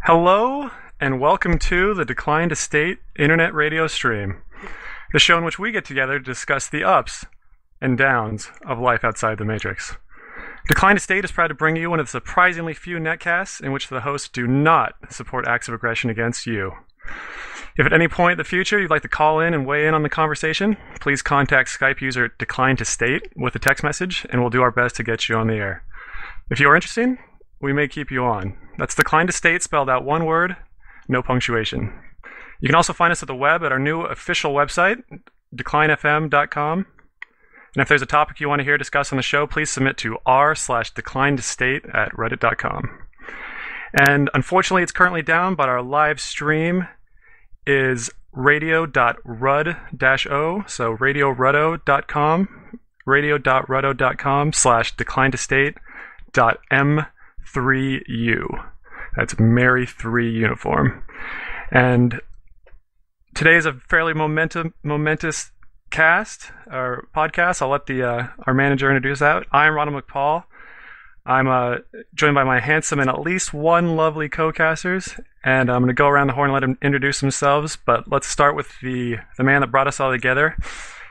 Hello, and welcome to the Decline to State Internet Radio Stream, the show in which we get together to discuss the ups and downs of life outside the Matrix. Decline to State is proud to bring you one of the surprisingly few netcasts in which the hosts do not support acts of aggression against you. If at any point in the future you'd like to call in and weigh in on the conversation, please contact Skype user Decline to State with a text message, and we'll do our best to get you on the air. If you are interested, we may keep you on. That's Decline to State, spelled out one word, no punctuation. You can also find us at the web at our new official website, declinefm.com. And if there's a topic you want to hear discussed on the show, please submit to r/declinetostate at reddit.com. And unfortunately, it's currently down, but our live stream is radio.rud-o, so radioruddo.com, radio.ruddo.com/declinetostate.m3u. That's Mary 3 uniform. And today is a fairly momentous cast, or podcast. I'll let our manager introduce that. I'm Ronald McPaul. I'm joined by my handsome and at least one lovely co-casters, and I'm going to go around the horn and let them introduce themselves, but let's start with the man that brought us all together.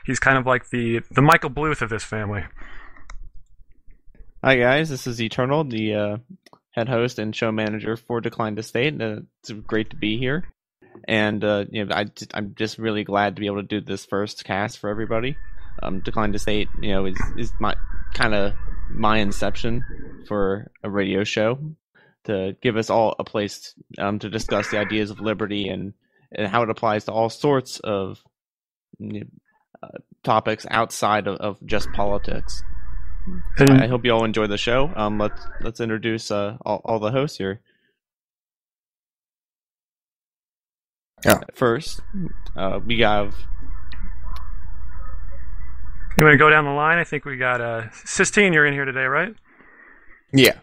He's kind of like the Michael Bluth of this family. Hi guys, this is Eternal, the head host and show manager for Decline to State. It's great to be here, and I'm just really glad to be able to do this first cast for everybody. Decline to State, is my my inception for a radio show to give us all a place to discuss the ideas of liberty and how it applies to all sorts of topics outside of just politics. So I hope you all enjoy the show. Let's introduce all the hosts here. Yeah. First, we have. You want to go down the line? I think we got Sistine. You're in here today, right? Yeah.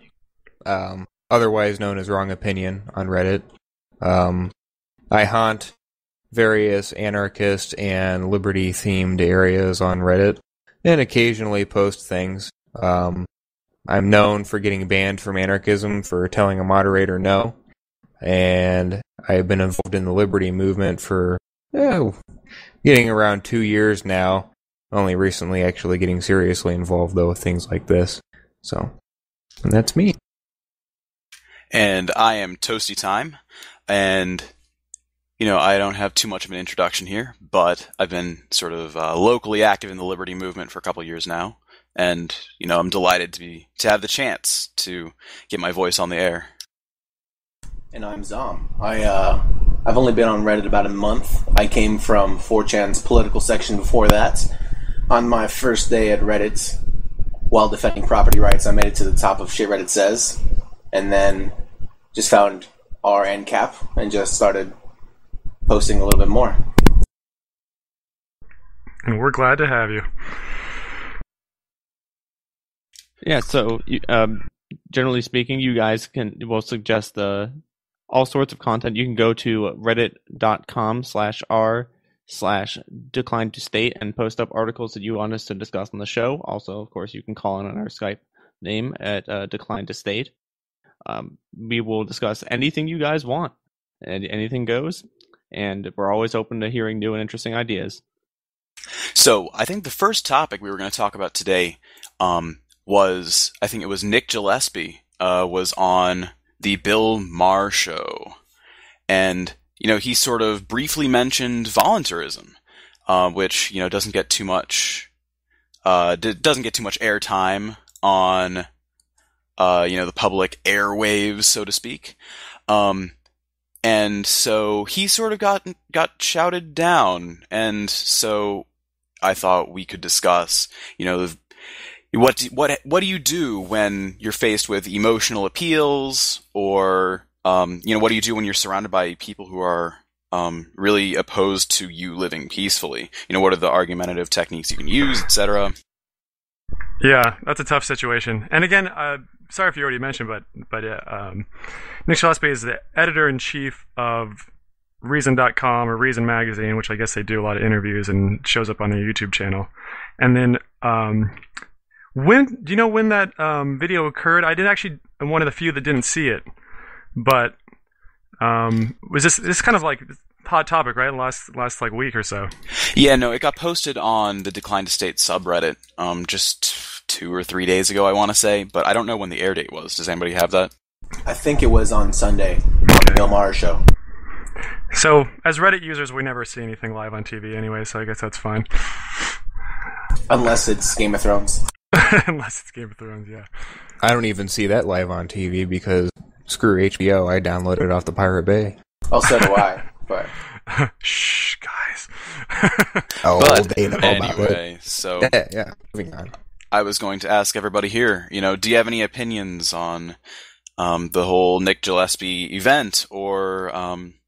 Otherwise known as Wrong Opinion on Reddit. I haunt various anarchist and liberty-themed areas on Reddit, and occasionally post things. I'm known for getting banned from anarchism for telling a moderator no, and I've been involved in the liberty movement for getting around 2 years now. Only recently actually getting seriously involved, though, with things like this. So, and that's me. And I am Toasty Time, and, I don't have too much of an introduction here, but I've been sort of locally active in the liberty movement for a couple of years now, and, I'm delighted to have the chance to get my voice on the air. And I'm Zom. I've only been on Reddit about a month. I came from 4chan's political section before that. On my first day at Reddit, while defending property rights, I made it to the top of Shit Reddit Says, and then just found r/cap and just started posting a little bit more. And we're glad to have you. Yeah, so generally speaking, you guys will suggest all sorts of content. You can go to reddit.com/r/decline to state and post up articles that you want us to discuss on the show. Also, of course, you can call in on our Skype name at decline to state. We will discuss anything you guys want, and anything goes, and we're always open to hearing new and interesting ideas. So I think the first topic we were going to talk about today was, I think it was Nick Gillespie was on the Bill Maher show, and he sort of briefly mentioned voluntarism, which doesn't get too much airtime on the public airwaves, so to speak. And so he sort of got shouted down, and so I thought we could discuss, what do you do when you're faced with emotional appeals, or what do you do when you're surrounded by people who are really opposed to you living peacefully? What are the argumentative techniques you can use, etc.? Yeah, that's a tough situation. And again, sorry if you already mentioned, but Nick Gillespie is the editor-in-chief of Reason.com or Reason Magazine, which I guess they do a lot of interviews and shows up on their YouTube channel. And then, do you know when that video occurred? I did actually. I'm one of the few that didn't see it, but was this kind of like hot topic, right? Last like week or so. Yeah, no, it got posted on the Decline to State subreddit just 2 or 3 days ago, I want to say, but I don't know when the air date was. Does anybody have that? I think it was on Sunday on the Bill Maher show. So, as Reddit users, we never see anything live on TV anyway, so I guess that's fine. Unless it's Game of Thrones. Unless it's Game of Thrones, yeah. I don't even see that live on TV because screw HBO. I download it off the Pirate Bay. Oh, so do I. But shh, guys. But they know about anyway, it. so Yeah. Moving on. I was going to ask everybody here, do you have any opinions on the whole Nick Gillespie event, or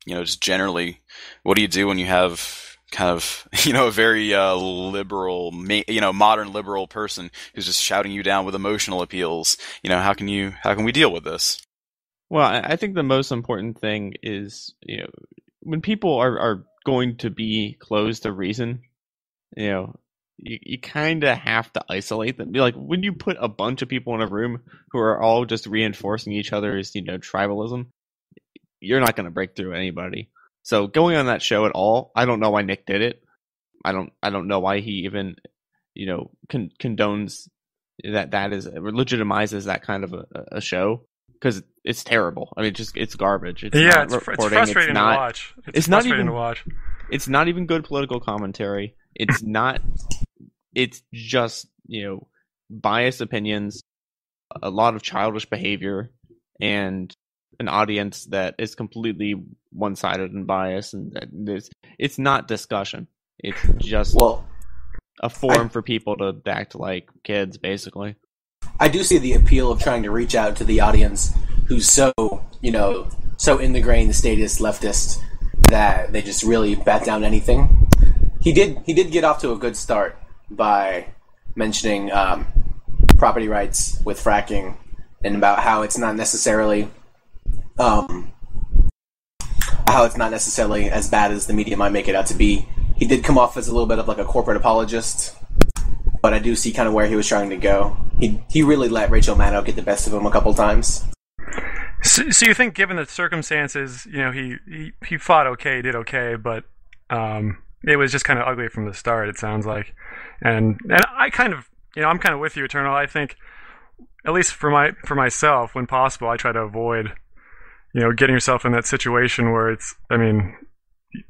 just generally, what do you do when you have kind of a very liberal, modern liberal person who's just shouting you down with emotional appeals? How can we deal with this? Well, I think the most important thing is, when people are going to be closed to reason, you kind of have to isolate them. Like, when you put a bunch of people in a room who are all just reinforcing each other's, tribalism, you're not going to break through anybody. So going on that show at all, I don't know why Nick did it. I don't know why he even, condones that is legitimizes that kind of a show, because it's terrible. I mean, it's garbage. It's frustrating to watch. It's not even to watch. It's not even good political commentary. It's not. It's just biased opinions, a lot of childish behavior, and an audience that is completely one-sided and biased. And it's not discussion. It's just a forum for people to act like kids, basically. I do see the appeal of trying to reach out to the audience who's so in the grain statist leftist that they just really bat down anything. He did get off to a good start by mentioning property rights with fracking and about how it's not necessarily as bad as the media might make it out to be. He did come off as a little bit of like a corporate apologist, but I do see kind of where he was trying to go. He really let Rachel Maddow get the best of him a couple times. So you think, given the circumstances, he fought okay, did okay, but it was just kind of ugly from the start, it sounds like. And I kind of, I'm kind of with you, Eternal. I think, at least for myself, when possible, I try to avoid, getting yourself in that situation where it's, I mean,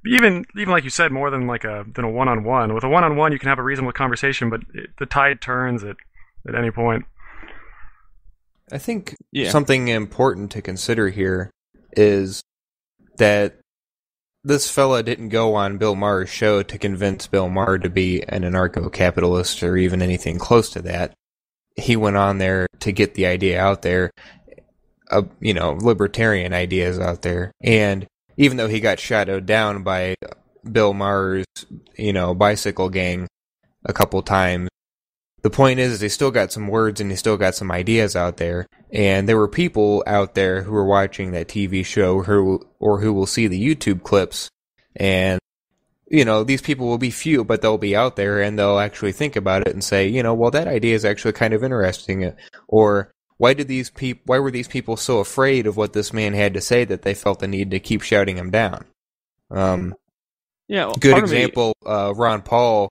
even like you said, more than a one-on-one. With a one-on-one, you can have a reasonable conversation, but the tide turns at any point. I think something important to consider here is that this fella didn't go on Bill Maher's show to convince Bill Maher to be an anarcho-capitalist or even anything close to that. He went on there to get the idea out there, libertarian ideas out there. And even though he got shadowed down by Bill Maher's, bicycle gang a couple times, the point is he still got some words and he still got some ideas out there. And there were people out there who were watching that TV show who will see the YouTube clips. And, these people will be few, but they'll be out there and they'll actually think about it and say, well, that idea is actually kind of interesting. Or why were these people so afraid of what this man had to say that they felt the need to keep shouting him down? Good example, Ron Paul,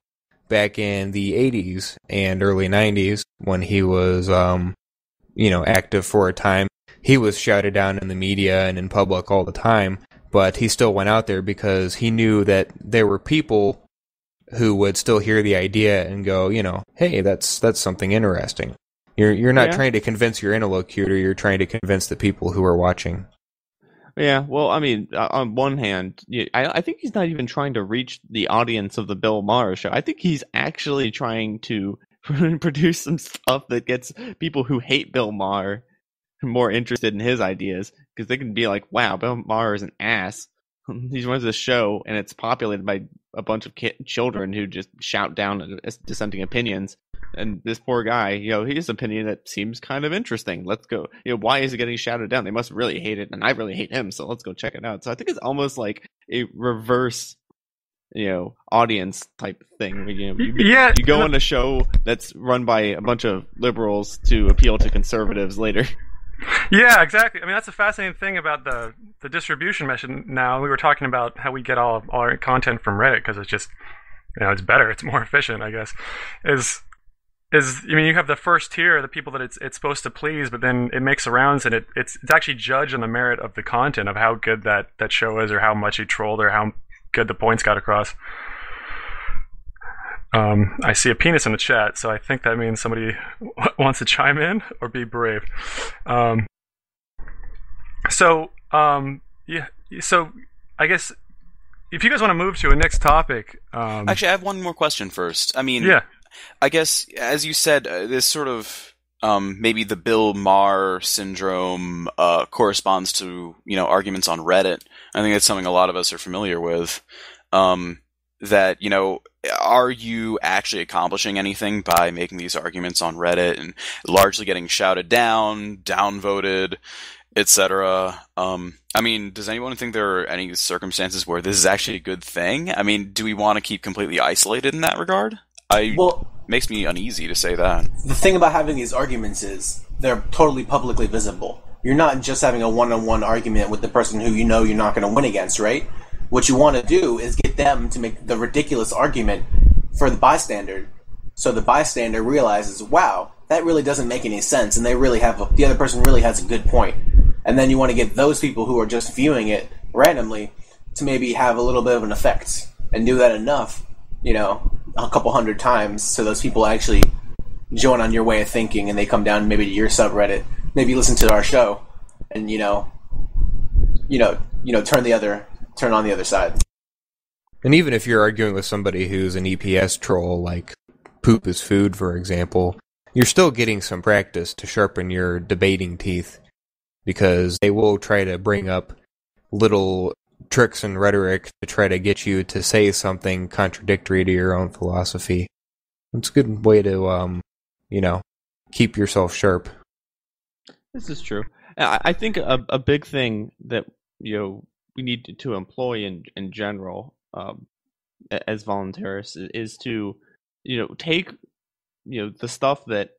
back in the 80s and early 90s, when he was, active for a time, he was shouted down in the media and in public all the time, but he still went out there because he knew that there were people who would still hear the idea and go, hey, that's something interesting. You're not trying to convince your interlocutor, you're trying to convince the people who are watching. Yeah, well, I mean, on one hand, I think he's not even trying to reach the audience of the Bill Maher show. I think he's actually trying to produce some stuff that gets people who hate Bill Maher more interested in his ideas, because they can be like, wow, Bill Maher is an ass. He runs a show, and it's populated by a bunch of children who just shout down dissenting opinions. and this poor guy, his opinion that seems kind of interesting. Let's go. Why is it getting shouted down? They must really hate it, and I really hate him. So let's go check it out. So I think it's almost like a reverse, audience type thing. You go on a show that's run by a bunch of liberals to appeal to conservatives later. Yeah, exactly. I mean, that's a fascinating thing about the distribution method now. We were talking about how we get all our content from Reddit because it's just, it's better. It's more efficient, I guess. You have the first tier, the people that it's supposed to please, but then it makes the rounds and it's actually judged on the merit of the content, of how good that show is, or how much he trolled, or how good the points got across. I see a penis in the chat, so I think that means somebody wants to chime in or be brave. So I guess if you guys want to move to a next topic. Actually, I have one more question first. I mean, yeah. I guess, as you said, this sort of maybe the Bill Maher syndrome corresponds to arguments on Reddit. I think that's something a lot of us are familiar with. That are you actually accomplishing anything by making these arguments on Reddit and largely getting shouted down, downvoted, etc.? I mean, does anyone think there are any circumstances where this is actually a good thing? I mean, do we want to keep completely isolated in that regard? Makes me uneasy to say that. The thing about having these arguments is they're totally publicly visible. You're not just having a one-on-one argument with the person who you're not going to win against, right? What you want to do is get them to make the ridiculous argument for the bystander, so the bystander realizes, wow, that really doesn't make any sense, and the other person really has a good point. And then you want to get those people who are just viewing it randomly to maybe have a little bit of an effect, and do that enough, a couple hundred times, so those people actually join on your way of thinking, and they come down maybe to your subreddit, maybe listen to our show, and turn on the other side. And even if you're arguing with somebody who's an EPS troll, like poop is food, for example, you're still getting some practice to sharpen your debating teeth, because they will try to bring up little tricks and rhetoric to try to get you to say something contradictory to your own philosophy. It's a good way to, keep yourself sharp. This is true. I think a big thing that, we need to employ in general, as voluntarists, is to, take, the stuff that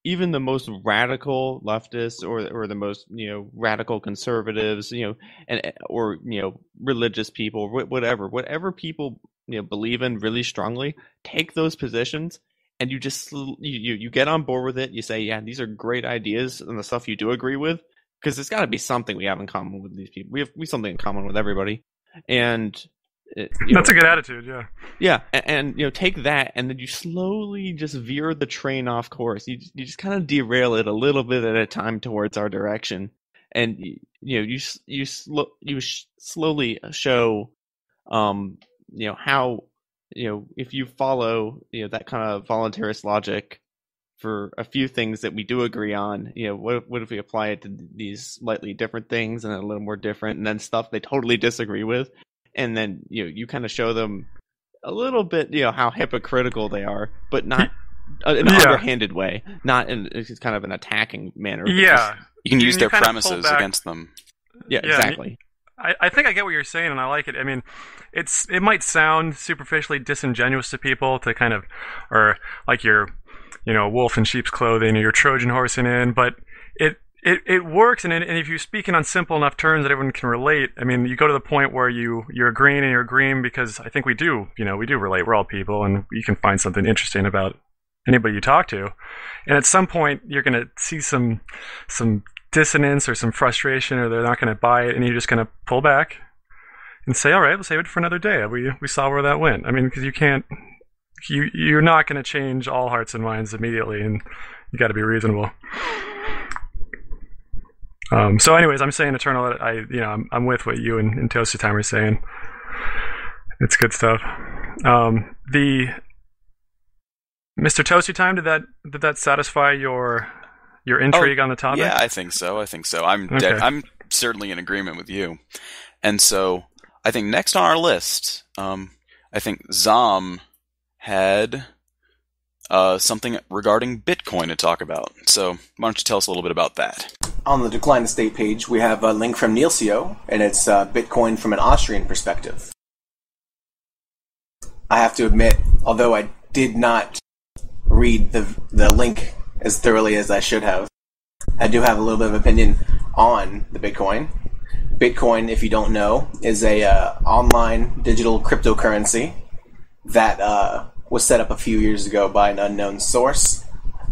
even the most radical leftists or the most radical conservatives, or religious people, whatever people believe in really strongly, take those positions, and you just you get on board with it. You say, yeah, these are great ideas, and the stuff you do agree with, because there's got to be something we have in common with these people. We have something in common with everybody, and that's a good attitude. Yeah, and take that, and then you slowly just veer the train off course. You just kind of derail it a little bit at a time towards our direction, and you slowly show, how if you follow that kind of voluntarist logic for a few things that we do agree on, what if we apply it to these slightly different things and a little more different, and then stuff they totally disagree with, and then you kind of show them a little bit how hypocritical they are, but not in an underhanded way, not in it's kind of an attacking manner. Yeah, you can use their premises against them. Yeah, exactly. I think I get what you're saying, and I like it. I mean, it might sound superficially disingenuous to people to kind of, or like you're, wolf in sheep's clothing, or you're Trojan horsing in, but it works, and if you're speaking on simple enough terms that everyone can relate, I mean, you go to the point where you're agreeing, and you're agreeing because I think we do relate. We're all people, and you can find something interesting about anybody you talk to, and at some point you're going to see some dissonance or some frustration, or they're not going to buy it, and you're just going to pull back and say, all right, let's save it for another day. We saw where that went. I mean, because you're not going to change all hearts and minds immediately, and you got to be reasonable. So anyways, I'm saying Eternal, I'm with what you and Toasty Time are saying. It's good stuff. The Mr. Toasty Time, did that satisfy your intrigue on the topic? Yeah, I think so. I'm certainly in agreement with you. And so I think next on our list, I think Zom had something regarding Bitcoin to talk about. So why don't you tell us a little bit about that? On the Decline to State page, we have a link from Nielsio, and it's Bitcoin from an Austrian perspective. I have to admit, although I did not read the link as thoroughly as I should have, I do have a little bit of opinion on the Bitcoin. Bitcoin, if you don't know, is a online digital cryptocurrency that was set up a few years ago by an unknown source,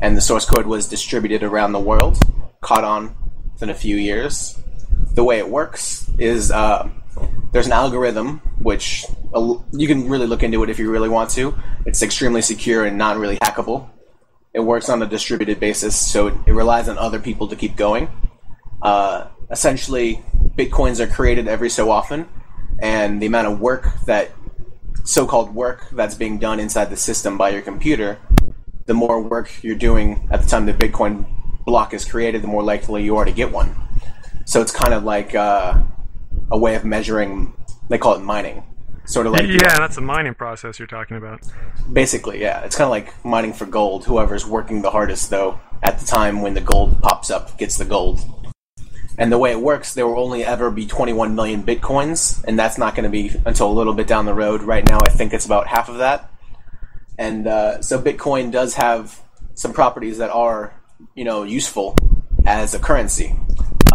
and the source code was distributed around the world, caught on within a few years. The way it works is there's an algorithm, which you can really look into it if you really want to. It's extremely secure and not really hackable. It works on a distributed basis, so it relies on other people to keep going. Essentially, Bitcoins are created every so often, and the amount of work so-called work that's being done inside the system by your computer, the more work you're doing at the time the Bitcoin block is created, the more likely you are to get one. So it's kind of like a way of measuring, they call it mining. Sort of like that's a mining process you're talking about. Basically, yeah. It's kind of like mining for gold. Whoever's working the hardest, though, at the time when the gold pops up, gets the gold. And the way it works, there will only ever be 21 million Bitcoins, and that's not going to be until a little bit down the road. Right now, I think it's about half of that. And so Bitcoin does have some properties that are, useful as a currency.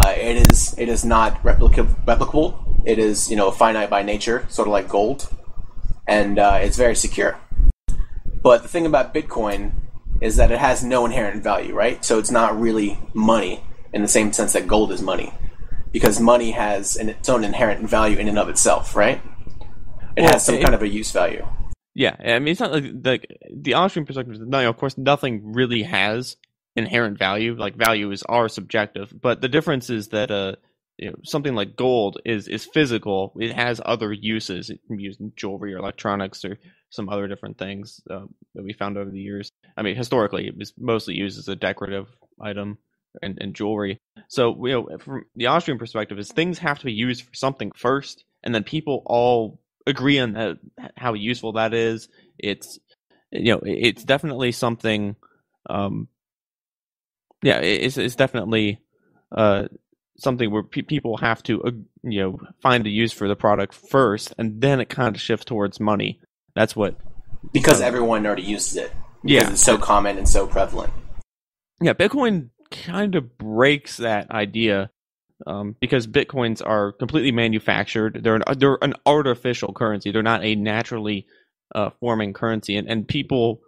It is not replicable. It is, finite by nature, sort of like gold, and it's very secure. But the thing about Bitcoin is that it has no inherent value, right? So it's not really money in the same sense that gold is money, because money has its own inherent value in and of itself, right? It has some kind of a use value. Yeah, I mean, it's not like the Austrian perspective. No, of course, nothing really has inherent value. Like, values are subjective, but the difference is that something like gold is physical. It has other uses. It can be used in jewelry or electronics or some other different things that we found over the years. I mean, historically, it was mostly used as a decorative item and jewelry. So, from the Austrian perspective, is things have to be used for something first, and then people all agree on how useful that is. It's it's definitely something. It's definitely something where people have to find a use for the product first, and then it kind of shifts towards money. That's what, because everyone already uses it. Because it's so common and so prevalent. Yeah, Bitcoin kind of breaks that idea because Bitcoins are completely manufactured. They're an artificial currency. They're not a naturally forming currency, and people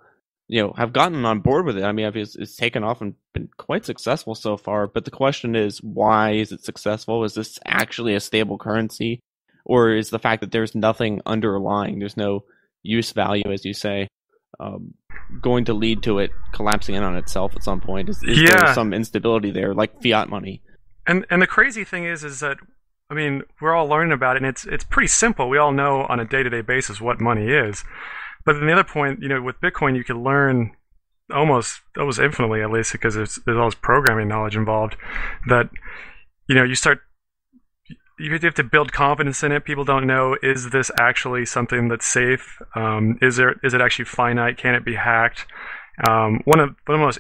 have gotten on board with it. I mean, it's taken off and been quite successful so far. But the question is, why is it successful? Is this actually a stable currency, or is the fact that there's nothing underlying, there's no use value, as you say, going to lead to it collapsing in on itself at some point? Is there some instability there, like fiat money? And the crazy thing is that, I mean, we're all learning about it, and it's pretty simple. We all know on a day-to-day basis what money is. But then the other point, with Bitcoin, you can learn almost infinitely, at least, because there's all this programming knowledge involved, that you have to build confidence in it. People don't know, is this actually something that's safe? Is it actually finite? Can it be hacked? One of the most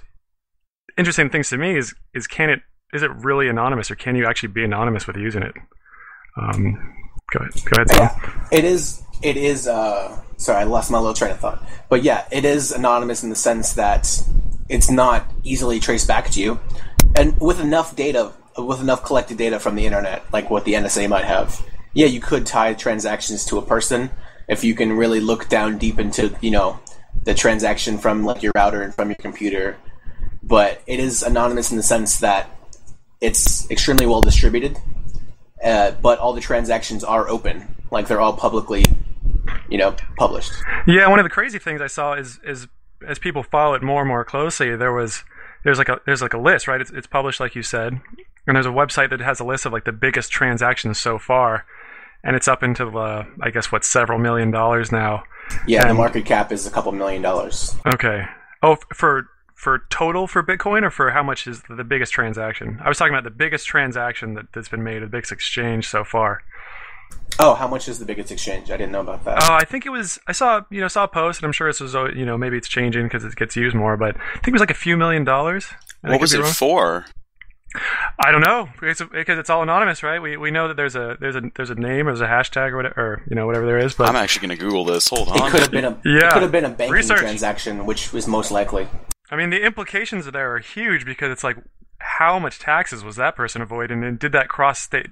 interesting things to me is is it really anonymous, or can you actually be anonymous with using it? Go ahead, Sam. Yeah, it is. Sorry, I lost my little train of thought. But yeah, it is anonymous in the sense that it's not easily traced back to you, and with enough collected data from the internet, like what the NSA might have, you could tie transactions to a person if you can really look down deep into the transaction from like your router and from your computer. But it is anonymous in the sense that it's extremely well distributed, but all the transactions are open, like they're all publicly published. Yeah, one of the crazy things I saw is as people follow it more and more closely, there's like a list, right? It's published, like you said, and there's a website that has a list of like the biggest transactions so far, and it's up into I guess several $1 million now. Yeah, and the market cap is a couple $1 million. Okay. Oh, for total for Bitcoin, or for how much is the biggest transaction? I was talking about the biggest transaction that's been made, the biggest exchange so far. Oh, how much is the biggest exchange? I didn't know about that. Oh, I think it was. I saw a post, and I'm sure this was maybe it's changing because it gets used more, but I think it was like a few $1 million. What was it for? I don't know because it's all anonymous, right? We know that there's a name, there's a hashtag or whatever there is. But I'm actually going to Google this. Hold on. It could have been a banking Research. transaction, which was most likely. I mean, the implications there are huge because it's like, how much taxes was that person avoiding, and did that cross state,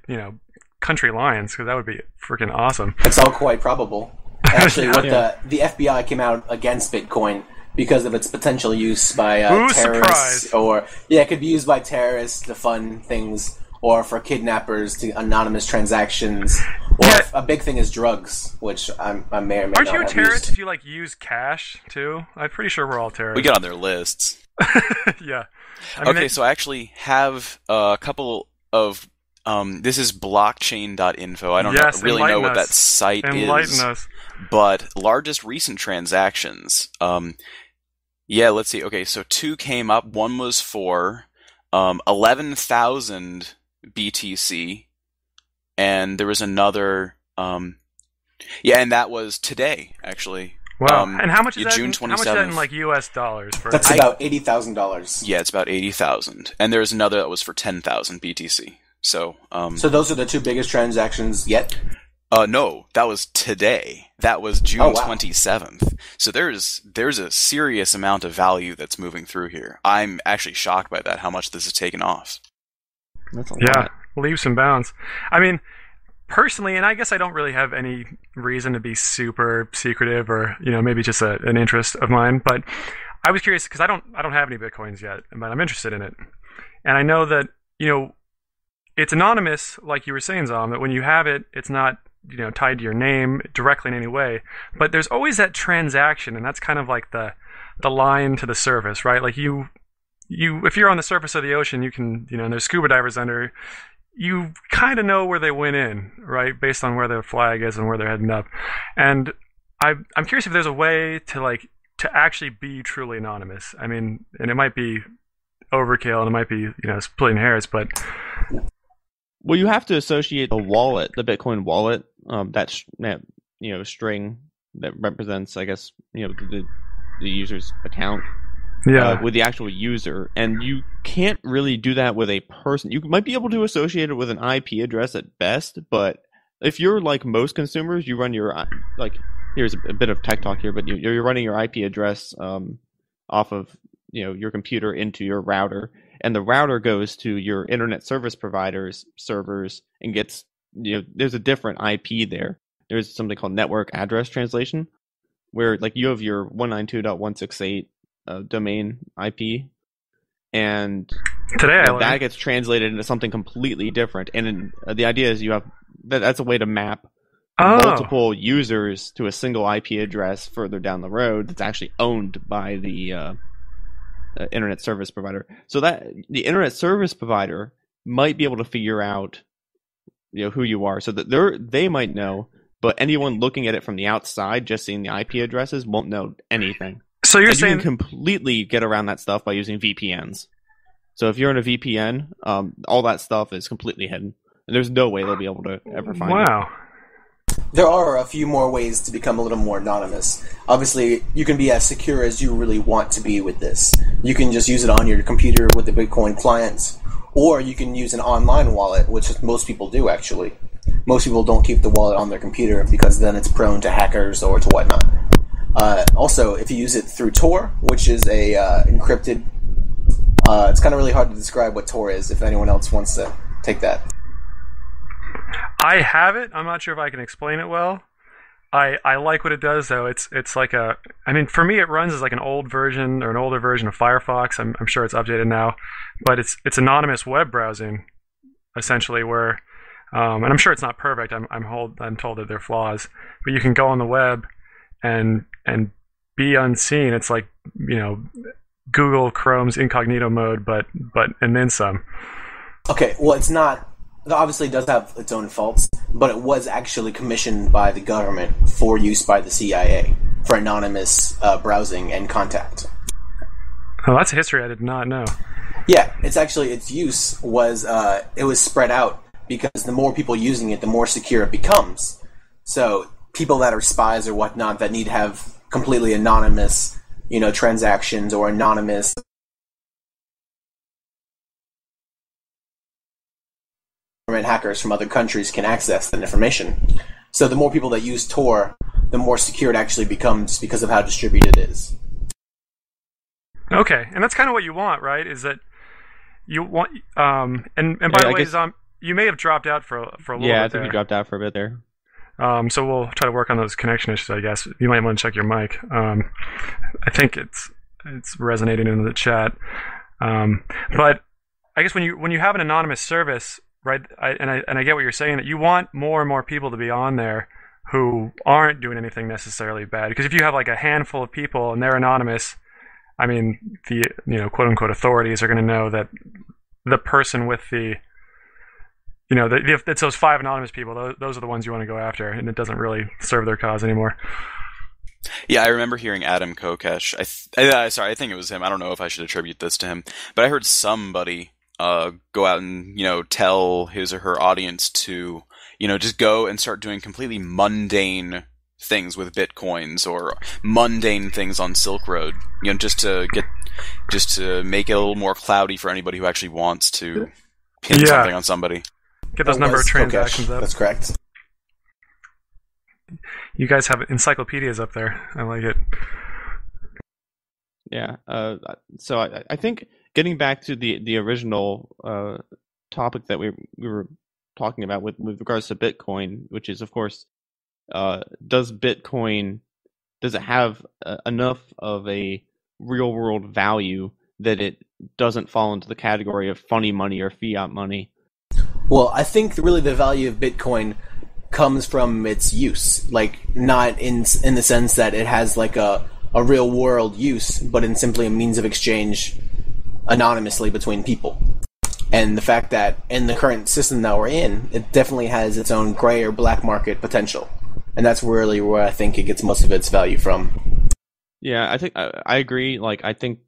country lines? Because that would be freaking awesome. It's all quite probable. Actually, the FBI came out against Bitcoin because of its potential use by terrorists, it could be used by terrorists to fund things, or for kidnappers to anonymous transactions, or a big thing is drugs, which I may or may not have Aren't you a terrorist used. if you use cash too? I'm pretty sure we're all terrorists. We get on their lists. Yeah. So I actually have a couple of. This is blockchain.info. I don't really know what that site is. Us. But largest recent transactions. Let's see. Okay, so 2 came up. One was for 11,000 BTC, and there was another. And that was today, actually. Wow. And how much is that? June 27th. How much is that in like US dollars? That's about $80,000. Yeah, it's about 80,000. And there's another that was for 10,000 BTC. So those are the 2 biggest transactions yet? No, that was today. That was June 27th. So there's a serious amount of value that's moving through here. I'm actually shocked by that, how much this has taken off. That's a lot. Yeah, leaps and bounds. I mean, personally, and I guess I don't really have any reason to be super secretive, or maybe just an interest of mine, but I was curious because I don't have any Bitcoins yet, but I'm interested in it. And I know that, it's anonymous, like you were saying, Zom, that when you have it, it's not tied to your name directly in any way, but there's always that transaction, and that's kind of like the line to the surface, right? Like you if you're on the surface of the ocean, you can, and there's scuba divers under, you kind of know where they went in, right, based on where their flag is and where they're heading up. And I'm curious if there's a way to actually be truly anonymous. I mean, and it might be overkill, and it might be splitting hairs, but Well, you have to associate the wallet, the Bitcoin wallet, that string that represents, I guess, the user's account, with the actual user, and you can't really do that with a person. You might be able to associate it with an IP address at best, but if you're like most consumers, you run your here's a bit of tech talk here, but you're running your IP address off of your computer into your router. And the router goes to your internet service provider's servers and gets, there's a different IP there. There's something called network address translation, where you have your 192.168 domain IP, and today that gets translated into something completely different. And the idea is you have that's a way to map multiple users to a single IP address further down the road that's actually owned by the internet service provider, so that the internet service provider might be able to figure out who you are, so that they might know, but anyone looking at it from the outside, just seeing the IP addresses, won't know anything. So you're saying you can completely get around that stuff by using VPNs. So if you're in a VPN, all that stuff is completely hidden, and there's no way they'll be able to ever find it. Wow. There are a few more ways to become a little more anonymous. Obviously, you can be as secure as you really want to be with this. You can just use it on your computer with the Bitcoin clients, or you can use an online wallet, which most people do, actually. Most people don't keep the wallet on their computer because then it's prone to hackers or to whatnot. Also, if you use it through Tor, which is a encrypted... it's kind of really hard to describe what Tor is, if anyone else wants to take that. I have it. I'm not sure if I can explain it well. I like what it does, though. It's like for me, it runs as like an older version of Firefox. I'm sure it's updated now, but it's anonymous web browsing, essentially, where, and I'm sure it's not perfect. I'm told that there are flaws, but you can go on the web and be unseen. It's like Google Chrome's incognito mode, but and then some. Okay, well, it's not. It obviously does have its own faults, but it was actually commissioned by the government for use by the CIA for anonymous browsing and contact. Oh, that's a history I did not know. Yeah, its use was it was spread out because the more people using it, the more secure it becomes. So people that are spies or whatnot that need to have completely anonymous, transactions or anonymous hackers from other countries can access that information. So the more people that use Tor, the more secure it actually becomes because of how distributed it is. Okay, and that's kind of what you want, right? Is that you want? And by the way, Zom, you may have dropped out for a little bit. Yeah, I think you dropped out for a bit there. So we'll try to work on those connection issues, I guess. You might want to check your mic. I think it's resonating in the chat. But I guess when you have an anonymous service, right? I get what you're saying, that you want more and more people to be on there who aren't doing anything necessarily bad. Because if you have like a handful of people and they're anonymous, I mean, the quote unquote authorities are going to know that the person with the it's those 5 anonymous people. Those are the ones you want to go after, and it doesn't really serve their cause anymore. Yeah, I remember hearing Adam Kokesh. I think it was him. I don't know if I should attribute this to him, but I heard somebody go out and tell his or her audience to just go and start doing completely mundane things with bitcoins or mundane things on Silk Road. Just to make it a little more cloudy for anybody who actually wants to pin something on somebody. Get those number of transactions up. That's correct. You guys have encyclopedias up there. I like it. Yeah. So I think getting back to the original topic that we were talking about with regards to Bitcoin, which is, of course, does it have enough of a real world value that it doesn't fall into the category of funny money or fiat money? Well, I think really the value of Bitcoin comes from its use, like not in the sense that it has like a real world use, but in simply a means of exchange anonymously between people. And the fact that in the current system that we're in, it definitely has its own gray or black market potential. And that's really where I think it gets most of its value from. Yeah, I think I agree. Like, I think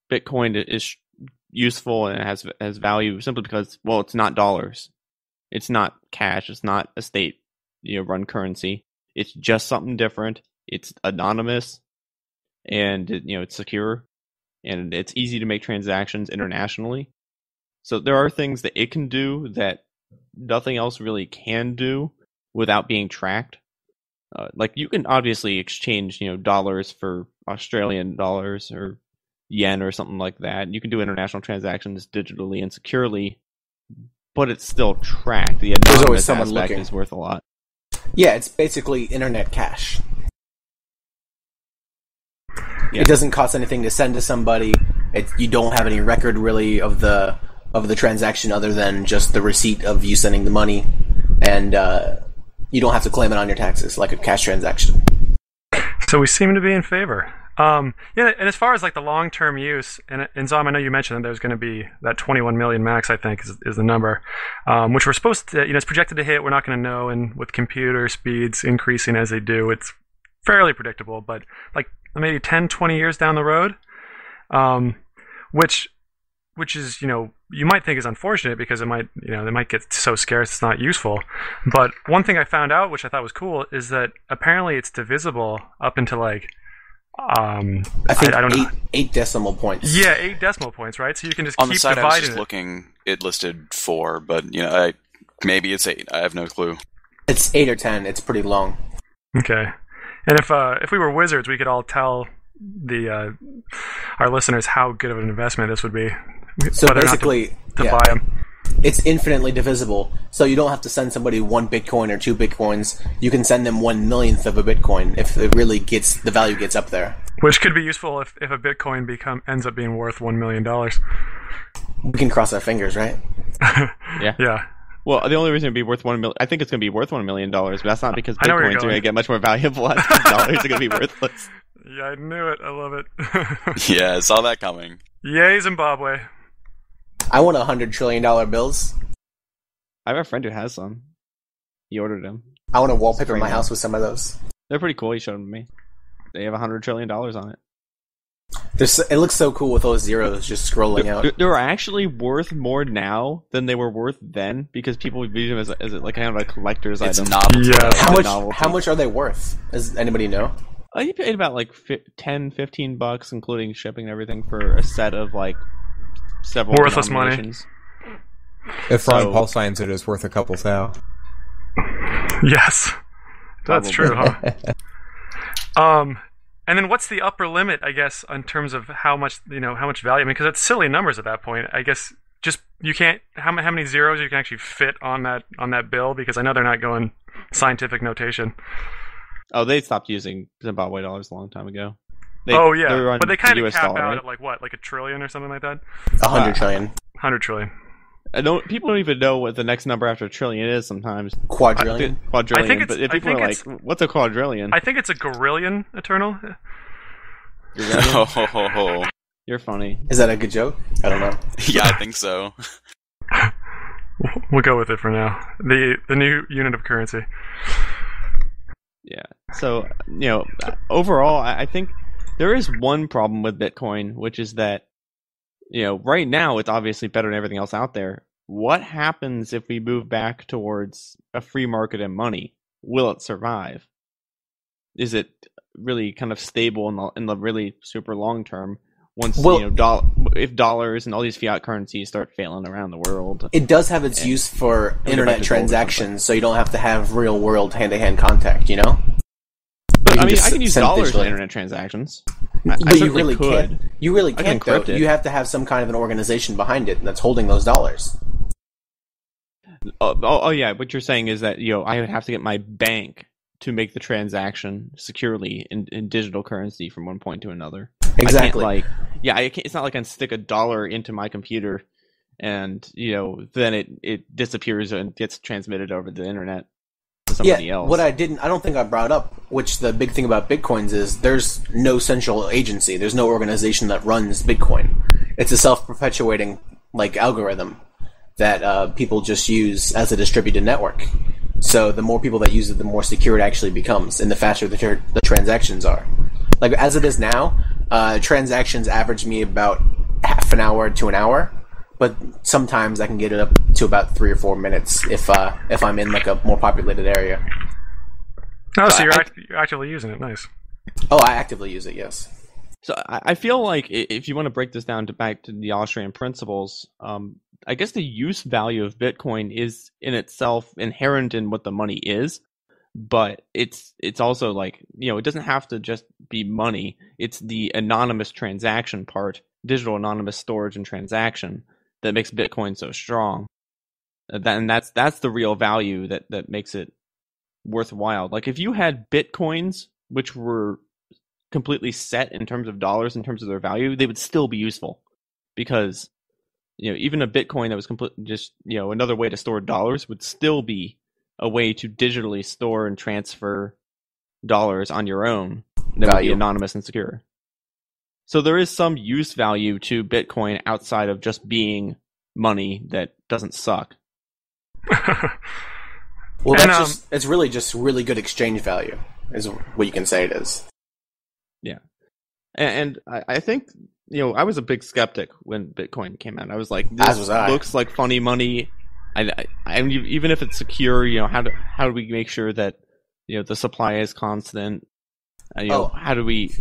Bitcoin is useful and it has value simply because, well, it's not dollars. It's not cash. It's not a state, run currency. It's just something different. It's anonymous, and it's secure, and it's easy to make transactions internationally. So there are things that it can do that nothing else really can do without being tracked. Like, you can obviously exchange, dollars for Australian dollars or yen or something like that. You can do international transactions digitally and securely, but it's still tracked. The anonymous aspect is worth a lot. Yeah, it's basically internet cash. Yeah. It doesn't cost anything to send to somebody. You don't have any record really of the transaction other than just the receipt of you sending the money, and you don't have to claim it on your taxes like a cash transaction. So we seem to be in favor. And as far as like the long-term use, and Zom, I know you mentioned that there's going to be that 21 million max, I think is the number, which we're supposed to, it's projected to hit. We're not going to know, and with computer speeds increasing as they do, it's fairly predictable. But like maybe 10, 20 years down the road, which is, you might think is unfortunate because it might get so scarce it's not useful. But one thing I found out, which I thought was cool, is that apparently it's divisible up into like, I think I don't know. 8 decimal points. Yeah, 8 decimal points, right? So you can just on keep the side dividing I was just looking, it listed 4, but maybe it's 8. I have no clue. It's 8 or 10. It's pretty long. Okay, and if we were wizards, we could all tell our listeners how good of an investment this would be. So basically, to buy them. It's infinitely divisible, so you don't have to send somebody 1 Bitcoin or 2 Bitcoins. You can send them 1/millionth of a Bitcoin if it really the value gets up there. Which could be useful if a Bitcoin ends up being worth $1 million. We can cross our fingers, right? Yeah. Yeah. Well, the only reason it'd be worth $1 million, I think it's going to be worth $1 million, but that's not because Bitcoins are going to get much more valuable as dollars are going to be worthless. Yeah, I knew it. I love it. Yeah, I saw that coming. Yay, Zimbabwe. I want $100 trillion bills. I have a friend who has some. He ordered them. I want to wallpaper my house with some of those. They're pretty cool. He showed them to me. They have $100 trillion on it. It looks so cool with those zeros just scrolling out. They're actually worth more now than they were worth then because people view them as like kind of a collector's item. Novelty. Yeah. How much are they worth? Does anybody know? You paid about like $10-15, including shipping and everything, for a set of like several Worthless money. denominations. If Ron Paul signs it, it's worth a couple thou. Yes, that's true, huh? And then what's the upper limit, I guess, in terms of how much value? I mean, because it's silly numbers at that point. I guess just you can't how many zeros you can actually fit on that bill, because I know they're not going scientific notation. Oh, they stopped using Zimbabwe dollars a long time ago. But they kind of US cap dollar, out right? at like what, like $1 trillion or something like that? 100 trillion. 100 trillion. People don't even know what the next number after trillion is sometimes. Quadrillion. Quadrillion. I think but if people are like, what's a quadrillion? I think it's a gorillion, Eternal. Oh, You're funny. Is that a good joke? I don't know. yeah, I think so. We'll go with it for now. The new unit of currency. Yeah. So, overall, I think there is one problem with Bitcoin, which is that, right now it's obviously better than everything else out there. What happens if we move back towards a free market and money? Will it survive? Is it really kind of stable in the really super long term? Once if dollars and all these fiat currencies start failing around the world, it does have its use for internet transactions, so you don't have to have real world hand to hand contact. But I mean, I can use dollars for internet transactions. But you really can't. You really I can can't. Though. encrypt it. You have to have some kind of an organization behind it that's holding those dollars. Oh yeah. What you're saying is that I would have to get my bank to make the transaction securely in digital currency from one point to another. Exactly. It's not like I can stick $1 into my computer and then it disappears and gets transmitted over the internet to somebody else. What I don't think I brought up, which the big thing about Bitcoins is there's no central agency. There's no organization that runs Bitcoin. It's a self-perpetuating algorithm that people just use as a distributed network. So the more people that use it, the more secure it actually becomes, and the faster the transactions are. Like as it is now, transactions average me about half an hour to an hour, but sometimes I can get it up to about 3 or 4 minutes if I'm in a more populated area. Oh, so you're actively using it. Nice. Oh, I actively use it. Yes. So I feel like if you want to break this down back to the Austrian principles, I guess the use value of Bitcoin is in itself inherent in what the money is, but it's also it doesn't have to just be money. It's the anonymous transaction part, digital anonymous storage and transaction that makes Bitcoin so strong. And that's the real value that makes it worthwhile. Like if you had Bitcoins which were completely set in terms of dollars, in terms of their value, they would still be useful because even a Bitcoin that was another way to store dollars would still be a way to digitally store and transfer dollars on your own that would be anonymous and secure. So there is some use value to Bitcoin outside of just being money that doesn't suck. Well, it's really just really good exchange value is what you can say it is. Yeah. And I think, I was a big skeptic when Bitcoin came out. I was like, this looks like funny money. I even if it's secure, how do we make sure that the supply is constant? How do we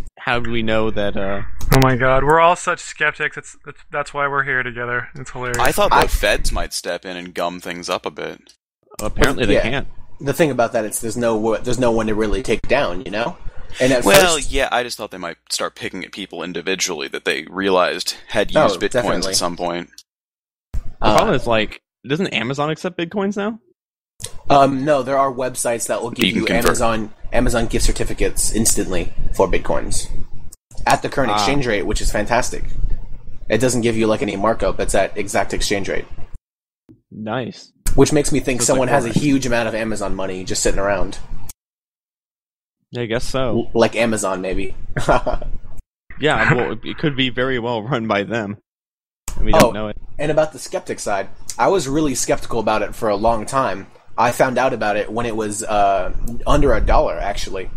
know that? Oh my God, we're all such skeptics. That's why we're here together. It's hilarious. I thought the feds might step in and gum things up a bit. Apparently they can't. The thing about that is there's no one to really take down, And I just thought they might start picking at people individually that they realized had used Bitcoins definitely. at some point. The problem is doesn't Amazon accept Bitcoins now? No, there are websites that will give you Amazon gift certificates instantly for Bitcoins at the current exchange rate, which is fantastic. It doesn't give you any markup. It's at exact exchange rate. Nice. Which makes me think someone has a huge amount of Amazon money just sitting around. Yeah, I guess so. Like Amazon, maybe. Yeah, well, it could be very well run by them. And we don't know it. And about the skeptic side, I was really skeptical about it for a long time. I found out about it when it was under $1, actually.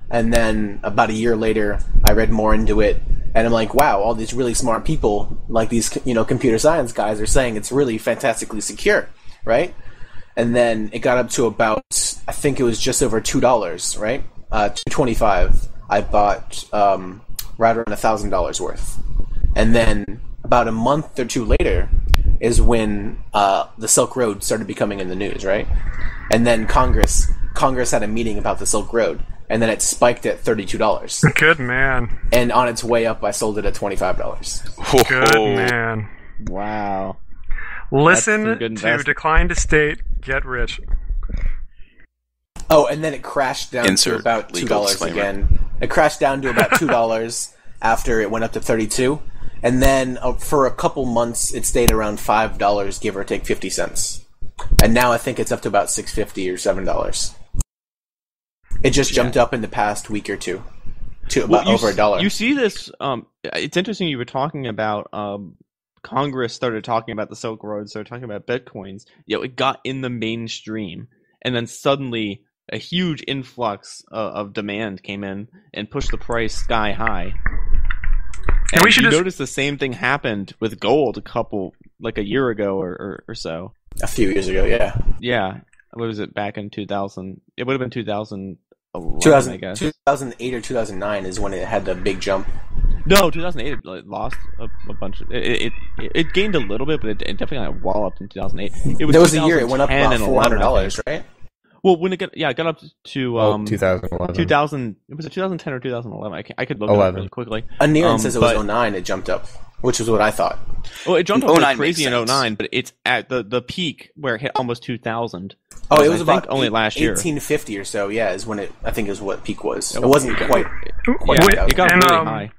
And then about a year later, I read more into it, And I'm like, wow, all these really smart people, like these, computer science guys are saying it's really fantastically secure, right? And then it got up to about, I think it was just over $2, right? $2.25. I bought right around $1,000 worth. And then about a month or two later is when the Silk Road started becoming in the news, right? And then Congress had a meeting about the Silk Road, and then it spiked at $32. Good man. And on its way up, I sold it at $25. Good man. Wow. Listen to Decline to State, Get Rich. Oh, and then it crashed down to about $2 again. It crashed down to about $2 after it went up to 32, and then for a couple months it stayed around $5, give or take 50 cents. And now I think it's up to about $6.50 or $7. It just jumped up in the past week or two to about over $1. You see this? It's interesting. You were talking about Congress started talking about the Silk Road, started talking about Bitcoins. It got in the mainstream, and then suddenly a huge influx of demand came in and pushed the price sky high. And we should notice the same thing happened with gold a year ago or so. A few years ago, yeah. Yeah. What was it, back in 2000? It would have been 2011, I guess. 2008 or 2009 is when it had the big jump. No, 2008 it lost a bunch of it gained a little bit, but it definitely got walloped in 2008. There was a year it went up about $400, right? Well, when it got up to 2011. 2000, was it 2010 or 2011? I could look it up really quickly. Aniran says it was 2009 it jumped up, which is what I thought. Well, it jumped up like crazy in 2009, but it's at the peak where it hit almost 2000. Oh, it was about only last year. 1850 or so, yeah, is when I think is what peak was. It wasn't quite it got really high.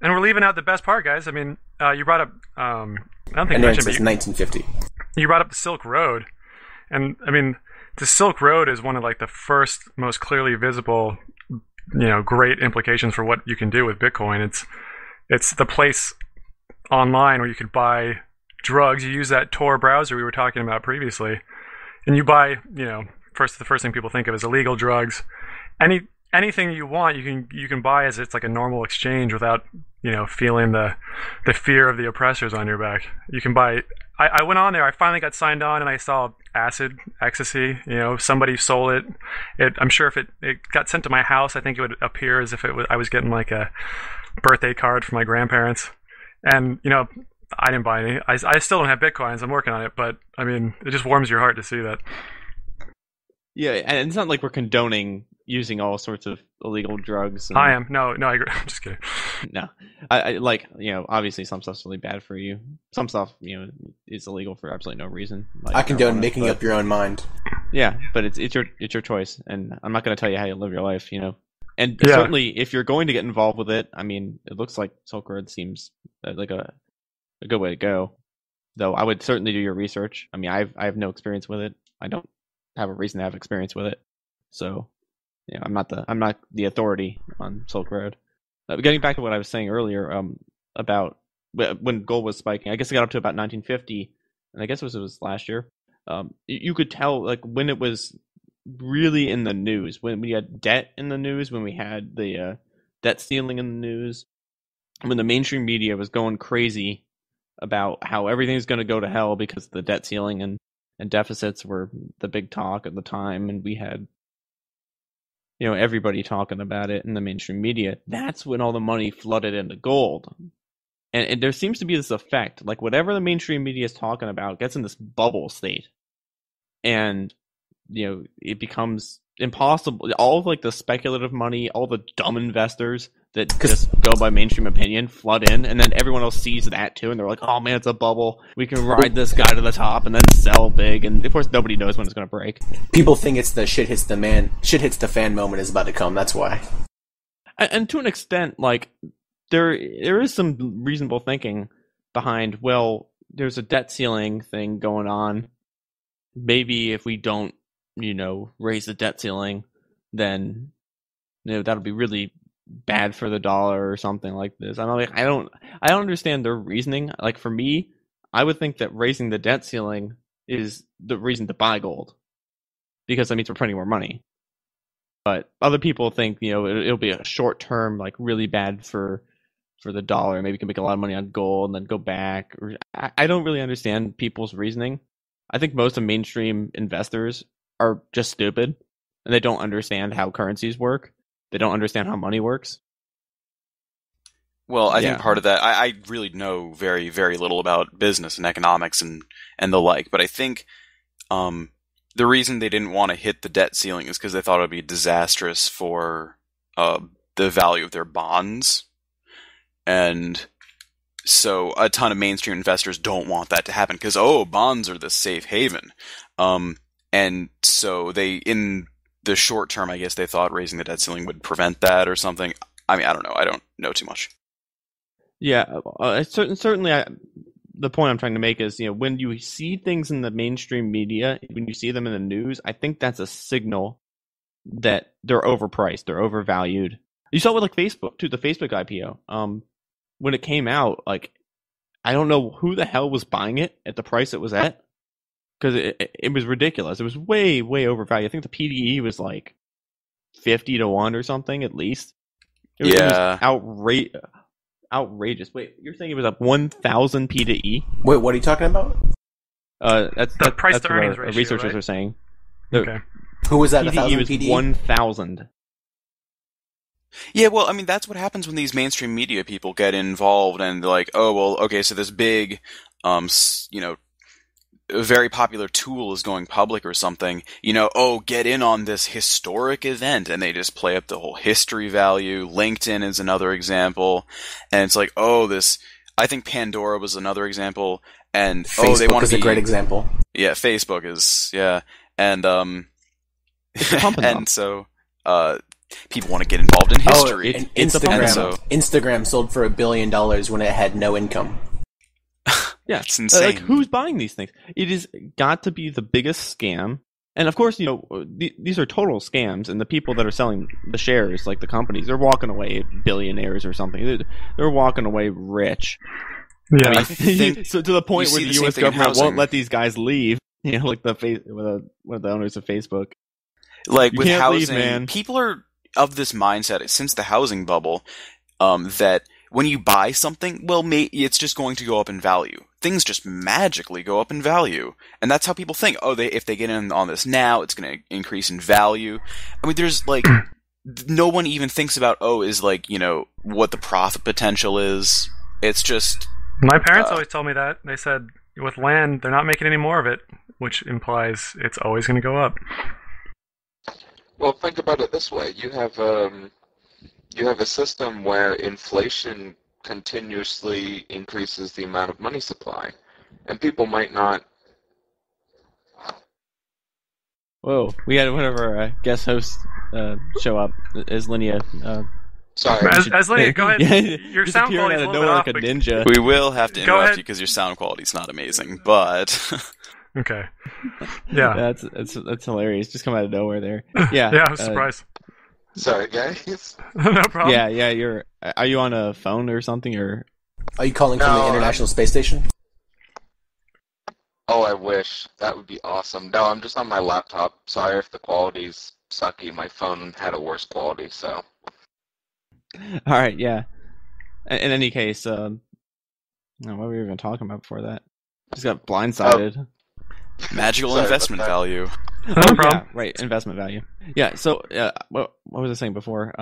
And we're leaving out the best part, guys. I mean, you brought up, I don't think and you then it mentioned, says 1950. You brought up the Silk Road. And, I mean, the Silk Road is one of, like, the first, most clearly visible, great implications for what you can do with Bitcoin. It's the place online where you could buy drugs. You use that Tor browser we were talking about previously, and you buy, the first thing people think of is illegal drugs. Anything you want, you can buy as it's like a normal exchange without, feeling the fear of the oppressors on your back. You can buy. I went on there. I finally got signed on, and I saw acid, ecstasy. Somebody sold it. I'm sure if it got sent to my house, I think it would appear as if I was getting like a birthday card from my grandparents. And I didn't buy any. I still don't have Bitcoins. I'm working on it, but I mean, it just warms your heart to see that. Yeah, and it's not like we're condoning using all sorts of illegal drugs. I am. No, I agree. I'm just kidding. No, I like, obviously some stuff's really bad for you. Some stuff, is illegal for absolutely no reason. Like, I condone making up your own mind. Yeah, but it's your choice, and I'm not going to tell you how you live your life, And certainly, if you're going to get involved with it, I mean, it looks like Silk Road seems like a good way to go. Though I would certainly do your research. I mean, I have no experience with it. I don't have a reason to have experience with it, so I'm not the authority on Silk Road. Getting back to what I was saying earlier, about when gold was spiking, I guess it got up to about 1950, and I guess it was last year. You could tell, like, when it was really in the news, when we had debt in the news, when we had the debt ceiling in the news, when the mainstream media was going crazy about how everything's going to go to hell because the debt ceiling and deficits were the big talk at the time, and we had everybody talking about it in the mainstream media. That's when all the money flooded into gold. And there seems to be this effect, like whatever the mainstream media is talking about gets in this bubble state. And, it becomes impossible. All of like the speculative money, all the dumb investors that just go by mainstream opinion flood in, and then everyone else sees that too, and they're like, oh man, it's a bubble. We can ride this guy to the top and then sell big, and of course nobody knows when it's going to break. People think it's the shit hits the fan moment is about to come, that's why. And to an extent, like, there is some reasonable thinking behind, well, there's a debt ceiling thing going on. Maybe if we don't, raise the debt ceiling, then that'll be really bad for the dollar or something like this. I don't understand their reasoning. Like, for me, I would think that raising the debt ceiling is the reason to buy gold, because that means we're printing more money. But other people think, it'll be a short term, like, really bad for for the dollar. Maybe you can make a lot of money on gold and then go back. I don't really understand people's reasoning. I think most of mainstream investors are just stupid, and they don't understand how currencies work. They don't understand how money works. Well, I Yeah. think part of that, I really know very, very little about business and economics and the like, but I think the reason they didn't want to hit the debt ceiling is because they thought it would be disastrous for the value of their bonds. And so a ton of mainstream investors don't want that to happen because, bonds are the safe haven. And so they, in the short term, I guess they thought raising the debt ceiling would prevent that or something. I mean, I don't know. I don't know too much. Yeah, certainly. The point I'm trying to make is, when you see things in the mainstream media, when you see them in the news, I think that's a signal that they're overpriced, they're overvalued. You saw it with Facebook too, the Facebook IPO. When it came out, I don't know who the hell was buying it at the price it was at, because it was ridiculous. It was way, way overvalued. I think the PDE was 50 to 1 or something at least. It was outrageous. Wait, you're saying it was up 1,000 P to E? Wait, what are you talking about? That's price that's to what earnings our ratio, researchers right? are saying. Okay. Who was that? PDE 1,000 was PDE? 1,000. Yeah, well, I mean, that's what happens when these mainstream media people get involved and they're like, okay, so this big, a very popular tool is going public or something, get in on this historic event, and they just play up the whole history value. LinkedIn is another example, and it's like, I think Pandora was another example, and Facebook they want is to be a great example. Yeah, Facebook is, and It's a pump and and dump. so people want to get involved in history. And it's a pump and dump. Instagram sold for $1 billion when it had no income. Yeah, It's insane. who's buying these things? It has got to be the biggest scam. And of course, these are total scams, and the people that are selling the shares, like the companies, they're walking away billionaires or something. They're walking away rich. Yeah. I think so to the point you where see the the U.S. same thing in government housing. won't let these guys leave. Like one of the owners of Facebook. Like You with can't leave, housing, man. people are of this mindset since the housing bubble that when you buy something, it's just going to go up in value. Things just magically go up in value, and that's how people think. If they get in on this now, it's going to increase in value. I mean, there's no one even thinks about what the profit potential is. It's just My parents always told me that. They said with land, they're not making any more of it, which implies it's always going to go up. Well, think about it this way: you have a system where inflation continuously increases the amount of money supply, and people might not. Whoa, we had one of our guest hosts show up as Linnea. Sorry, As Lenny, go ahead. Your sound disappearing quality is out a of little bit nowhere off. like a but- ninja. we will have to Go interrupt ahead. you because your sound quality is not amazing. But Okay. Yeah. That's hilarious. Just come out of nowhere there. Yeah. Yeah, I was surprised. sorry, guys. No problem. Yeah. Are you on a phone or something, or? Are you calling from No, the International Space Station? Oh, I wish. That would be awesome. No, I'm just on my laptop. Sorry if the quality's sucky. My phone had a worse quality, so. All right. Yeah. In any case, what were we even talking about before that? Just got blindsided. magical Sorry about investment that. value. No Yeah, problem. right. Investment value. Yeah. So, what was I saying before?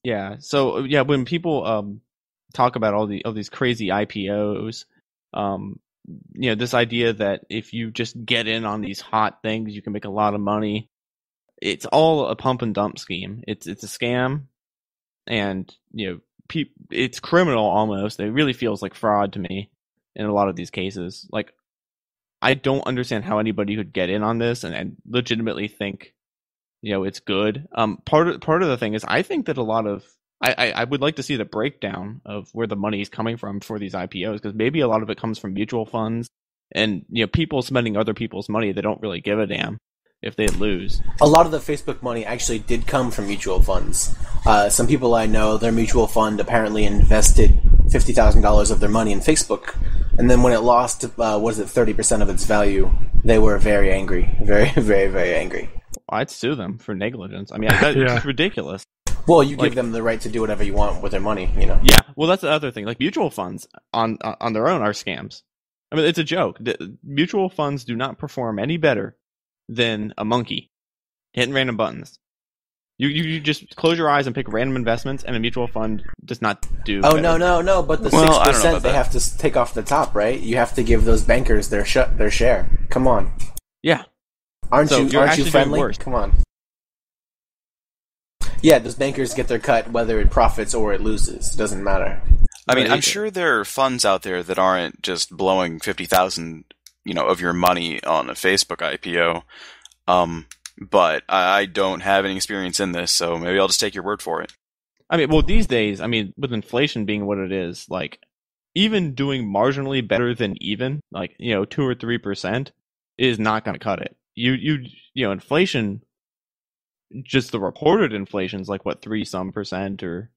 Yeah. So, yeah, when people talk about all these crazy IPOs, this idea that if you just get in on these hot things, you can make a lot of money. It's all a pump and dump scheme. It's a scam, and it's criminal almost. It really feels like fraud to me in a lot of these cases. Like, I don't understand how anybody could get in on this and legitimately think, it's good. Part of the thing is, I think that a lot of I would like to see the breakdown of where the money is coming from for these IPOs, because maybe a lot of it comes from mutual funds and people spending other people's money. They don't really give a damn if they lose. A lot of the Facebook money actually did come from mutual funds. Some people I know, their mutual fund apparently invested $50,000 of their money in Facebook, and then when it lost, 30% of its value, they were very angry. Very, very, very angry. I'd sue them for negligence. I mean, it's Yeah. just ridiculous. Well, you give them the right to do whatever you want with their money, you know. Yeah, well, that's the other thing. Like mutual funds on their own are scams. I mean, it's a joke. Mutual funds do not perform any better than a monkey hitting random buttons. You just close your eyes and pick random investments, and a mutual fund does not do. Oh better. no! But the 6% they have to take off the top, right? You have to give those bankers their share. Come on. Yeah. Aren't you friendly? Come on. Yeah, those bankers get their cut whether it profits or it loses. It doesn't matter. I mean, I'm sure there are funds out there that aren't just blowing 50,000, of your money on a Facebook IPO. But I don't have any experience in this, so maybe I'll just take your word for it. I mean, well, these days, with inflation being what it is, like, even doing marginally better than even, like, 2 or 3% is not going to cut it. Inflation, just the reported inflation is like, what, 3% or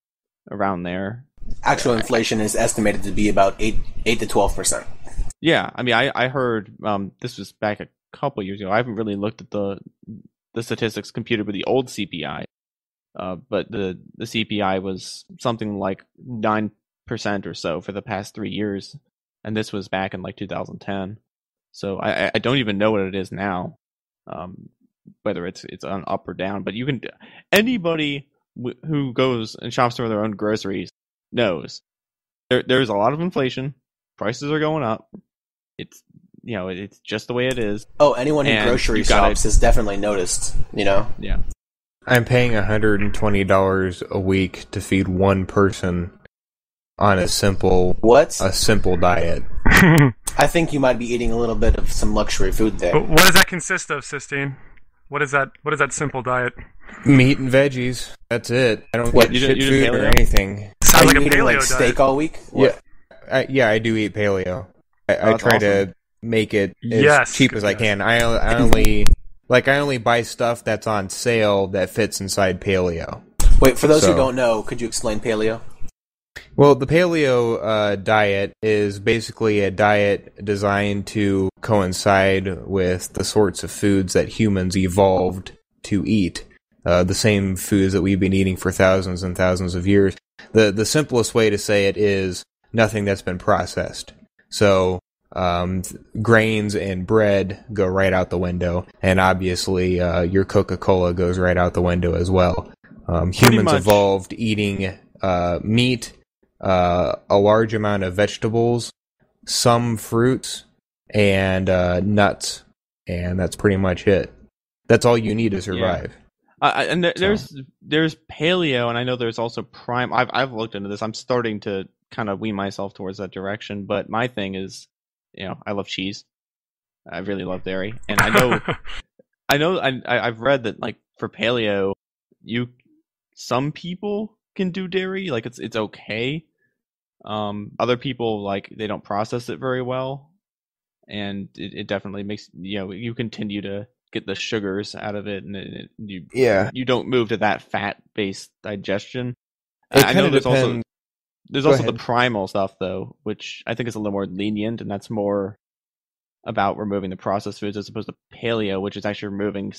around there. Actual inflation is estimated to be about 8 to 12%. Yeah, I mean, I heard, this was back a couple years ago. I haven't really looked at the statistics computed with the old CPI, but the CPI was something like 9% or so for the past 3 years, and this was back in like 2010. So I don't even know what it is now, whether it's on up or down. But anybody who goes and shops for their own groceries knows there's a lot of inflation. Prices are going up. It's it's just the way it is. Oh, anyone who grocery shops has definitely noticed, Yeah. I'm paying $120 a week to feed one person on a simple diet. I think you might be eating a little bit of some luxury food there. But what does that consist of, Sistine? What is that simple diet? Meat and veggies. That's it. I don't get shit food or anything. Sounds like a eating paleo like diet. Steak all week? What? Yeah, I do eat paleo. I try to make it as cheap as I can. I only buy stuff that's on sale that fits inside paleo. Wait, for those who don't know, could you explain paleo? Well, the paleo diet is basically a diet designed to coincide with the sorts of foods that humans evolved to eat. The same foods that we've been eating for thousands and thousands of years. The simplest way to say it is nothing that's been processed. So grains and bread go right out the window, and obviously your Coca-Cola goes right out the window as well. Humans evolved eating meat, a large amount of vegetables, some fruits, and nuts, and that's pretty much it. That's all you need to survive. Yeah. There's paleo, and I know there's also prime. I've looked into this. I'm starting to kind of wean myself towards that direction, but my thing is, I love cheese. I really love dairy, and I've read that, like, for paleo, some people can do dairy, like it's okay. Other people, like, they don't process it very well, and it definitely makes you continue to get the sugars out of it, and you don't move to that fat-based digestion. I know there's also the primal stuff, though, which I think is a little more lenient, and that's more about removing the processed foods as opposed to paleo, which is actually removing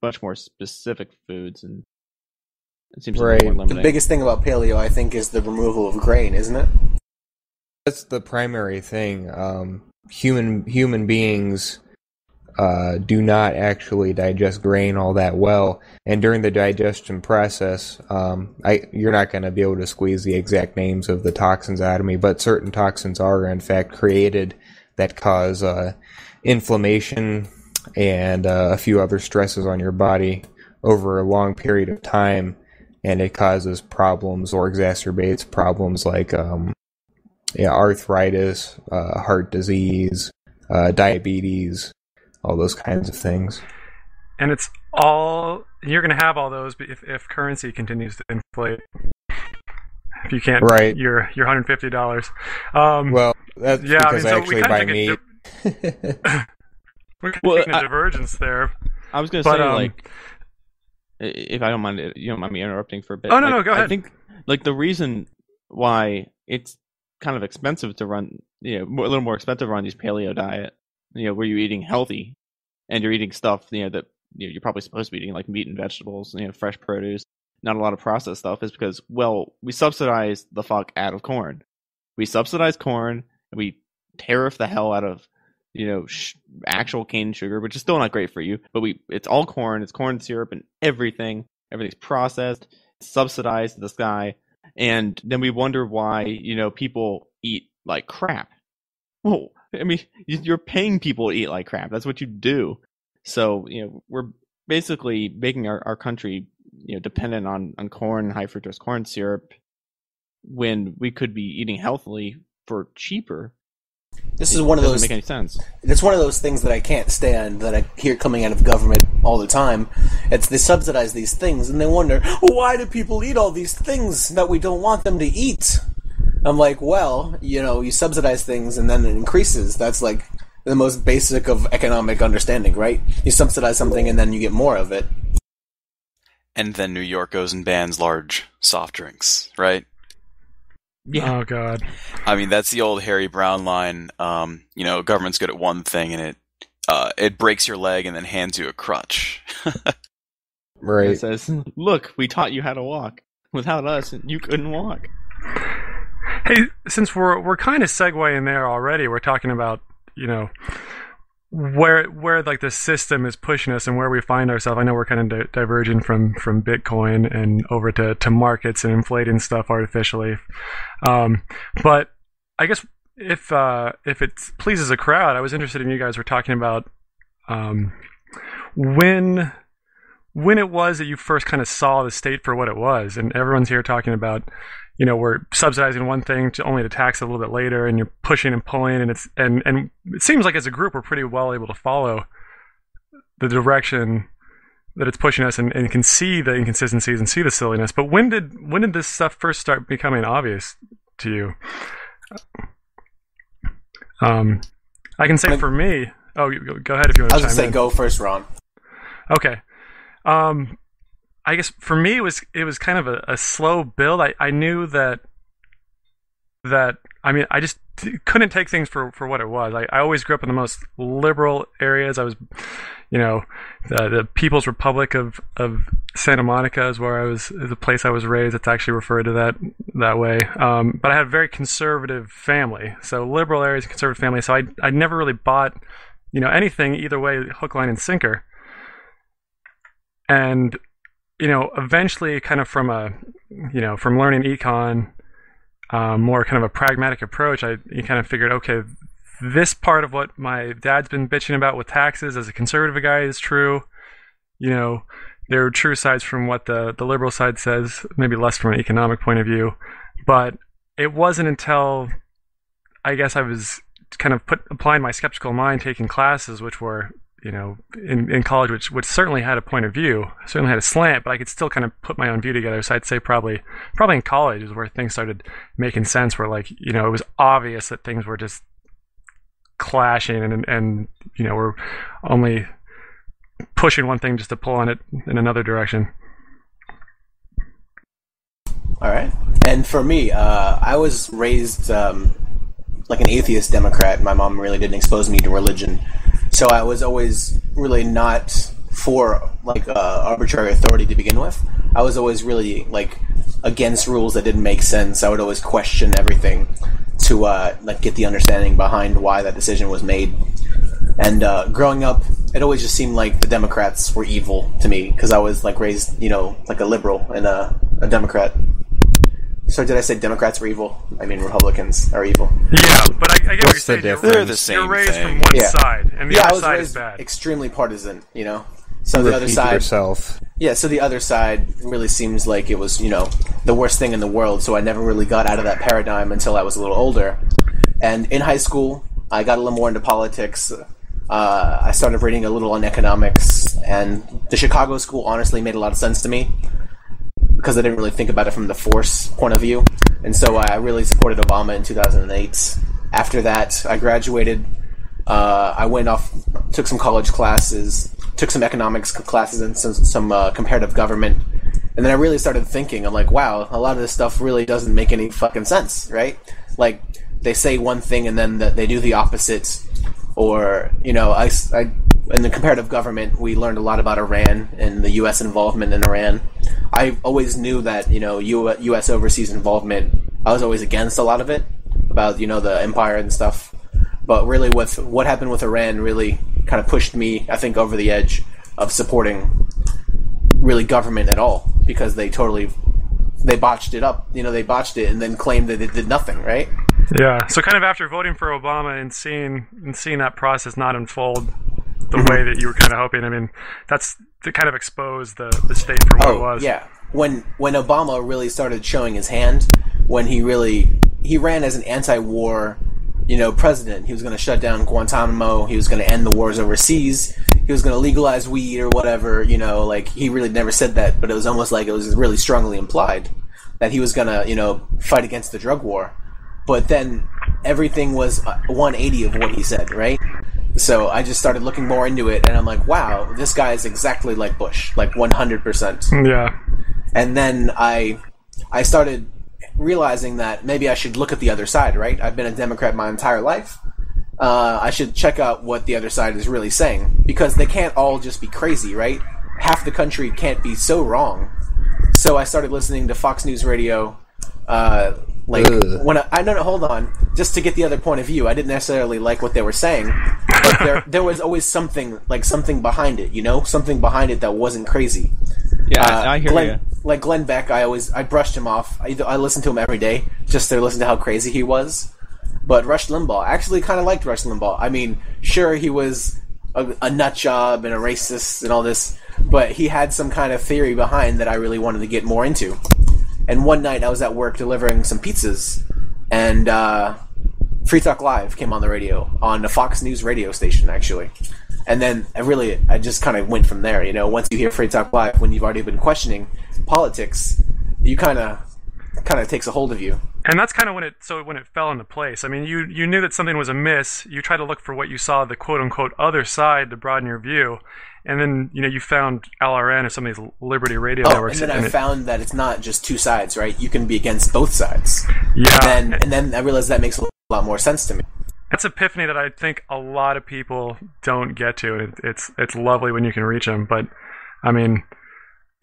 much more specific foods, and it seems a little more limiting. The biggest thing about paleo, I think, is the removal of grain, isn't it? That's the primary thing. Human beings do not actually digest grain all that well, and during the digestion process, you're not going to be able to squeeze the exact names of the toxins out of me, but certain toxins are in fact created that cause inflammation and a few other stresses on your body over a long period of time, and it causes problems or exacerbates problems like arthritis, heart disease, diabetes, all those kinds of things. And you're going to have all those if currency continues to inflate. If you can't, your $150. Well, that's because I actually buy meat. We're taking a divergence there. I was going to say, like, if I don't mind, you don't mind me interrupting for a bit. Oh no, go ahead. I think, like, the reason why it's kind of expensive to run, a little more expensive to run these paleo diet, where you're eating healthy and you're eating stuff, that you're probably supposed to be eating, like meat and vegetables, fresh produce. not a lot of processed stuff is because, well, we subsidize the fuck out of corn. We subsidize corn, and we tariff the hell out of, actual cane sugar, which is still not great for you. But it's all corn. It's corn syrup and everything. Everything's processed, subsidized to the sky. And then we wonder why, people eat like crap. Well, I mean, you're paying people to eat like crap. That's what you do. So, we're basically making our country, dependent on corn, high fructose corn syrup, when we could be eating healthily for cheaper. This is one of those. Doesn't make any sense. It's one of those things that I can't stand, that I hear coming out of government all the time. It's they subsidize these things, and they wonder, why do people eat all these things that we don't want them to eat? I'm like, well, you subsidize things, and then it increases. That's like the most basic of economic understanding, right? You subsidize something, and then you get more of it. And then New York goes and bans large soft drinks, right? Yeah. Oh God. I mean, that's the old Harry Brown line. Government's good at one thing, and it breaks your leg and then hands you a crutch. Right. It says, "Look, we taught you how to walk. Without us, you couldn't walk." Hey, since we're kind of segueing there already, we're talking about where like the system is pushing us and where we find ourselves. I know we're kind of diverging from Bitcoin and over to markets and inflating stuff artificially. But I guess if it pleases a crowd, I was interested in you guys were talking about when it was that you first kind of saw the state for what it was, and everyone's here talking about. We're subsidizing one thing only to tax it a little bit later, and you're pushing and pulling, and and it seems like as a group we're pretty well able to follow the direction that it's pushing us, and can see the inconsistencies and see the silliness. But when did this stuff first start becoming obvious to you? I can say for me. Oh, go ahead if you want to chime in. I was going to say go first, Ron. Okay. I guess for me it was kind of a slow build. I knew that I mean I just couldn't take things for what it was. I always grew up in the most liberal areas. I was, the People's Republic of Santa Monica is where the place I was raised. It's actually referred to that way. But I had a very conservative family, so liberal areas, conservative family. So I never really bought anything either way, hook, line, and sinker. And eventually kind of from from learning econ, more kind of a pragmatic approach, you kind of figured, okay, this part of what my dad's been bitching about with taxes as a conservative guy is true. There are true sides from what the liberal side says, maybe less from an economic point of view. But it wasn't until I guess I was kind of applying my skeptical mind, taking classes which were in college, which certainly had a point of view, certainly had a slant, but I could still kind of put my own view together. So I'd say probably in college is where things started making sense, where like, it was obvious that things were just clashing and we're only pushing one thing just to pull on it in another direction. All right. And for me, I was raised like an atheist Democrat. My mom really didn't expose me to religion. So I was always really not for like arbitrary authority to begin with. I was always really like against rules that didn't make sense. I would always question everything to like get the understanding behind why that decision was made. And growing up, it always just seemed like the Democrats were evil to me because I was like raised, like a liberal and a Democrat. So did I say Democrats were evil? I mean Republicans are evil. Yeah, but I get what you're saying. They're the same You're raised thing. from one side, and the other side is bad. Extremely partisan, So the other side. Yourself. Yeah, so the other side really seems like it was, the worst thing in the world. So I never really got out of that paradigm until I was a little older. And in high school, I got a little more into politics. I started reading a little on economics, and the Chicago school honestly made a lot of sense to me, because I didn't really think about it from the force point of view. And so I really supported Obama in 2008. After that, I graduated. I went off, took some college classes, took some economics classes and some comparative government. And then I really started thinking, I'm like, wow, a lot of this stuff really doesn't make any fucking sense, right? Like, they say one thing and then they do the opposite. Or, I in the comparative government, we learned a lot about Iran and the U.S. involvement in Iran. I always knew that, U.S. overseas involvement, I was always against a lot of it, about, the empire and stuff. But really, with what happened with Iran really kind of pushed me, I think, over the edge of supporting really government at all, because they botched it up. They botched it and then claimed that it did nothing, right? Yeah. So kind of after voting for Obama and seeing that process not unfold the way that you were kind of hoping, I mean, that's to kind of expose the state for what it was. Yeah. When Obama really started showing his hand, when he ran as an anti-war, president. He was going to shut down Guantanamo. He was going to end the wars overseas. He was going to legalize weed or whatever. He really never said that, but it was almost like it was really strongly implied that he was going to, fight against the drug war. But then everything was 180 of what he said, right? So I just started looking more into it, and I'm like, wow, this guy is exactly like Bush, like 100%. Yeah. And then I started realizing that maybe I should look at the other side, right? I've been a Democrat my entire life. I should check out what the other side is really saying, because they can't all just be crazy, right? Half the country can't be so wrong. So I started listening to Fox News Radio. Hold on, just to get the other point of view. I didn't necessarily like what they were saying, but there was always something behind it, something behind it that wasn't crazy. Yeah, I hear you. Like Glenn Beck, I brushed him off. I listened to him every day just to listen to how crazy he was. But Rush Limbaugh, I actually kind of liked Rush Limbaugh. I mean, sure, he was a nut job and a racist and all this, but he had some kind of theory behind that I really wanted to get more into. And one night I was at work delivering some pizzas, and Free Talk Live came on the radio, on the Fox News radio station, actually. And then I just kind of went from there. Once you hear Free Talk Live, when you've already been questioning politics, you kind of takes a hold of you. And that's kind of when it fell into place. I mean, you knew that something was amiss. You tried to look for what you saw the quote unquote other side to broaden your view, and then you found LRN or some of these Liberty radio networks. And then I found that it's not just two sides, right? You can be against both sides. Yeah. And then I realized that makes a lot more sense to me. That's epiphany that I think a lot of people don't get to. It's lovely when you can reach them, but I mean,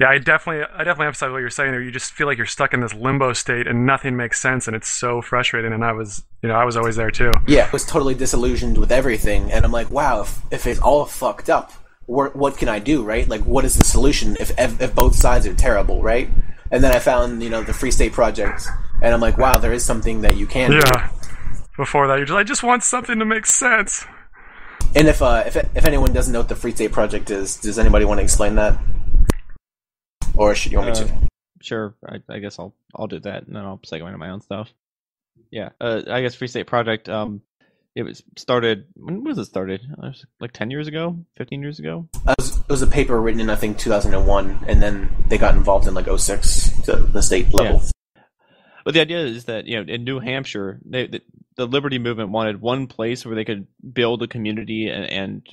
yeah, I definitely emphasize what you're saying there. You just feel like you're stuck in this limbo state and nothing makes sense, and it's so frustrating. And I was always there too. Yeah, I was totally disillusioned with everything, and I'm like, wow, if it's all fucked up, what can I do, right? Like, what is the solution if both sides are terrible, right? And then I found the Free State Project, and I'm like, wow, there is something that you can do. Before that, I just want something to make sense. And if anyone doesn't know what the Free State Project is, does anybody want to explain that? Or should you want me to? Sure, I guess I'll do that, and then I'll segue into my own stuff. Yeah, I guess Free State Project. It was started. When was it started? Like 10 years ago, 15 years ago. It was a paper written in, I think, 2001, and then they got involved in like 06 to the state level. Yeah. But the idea is that in New Hampshire, the Liberty Movement wanted one place where they could build a community and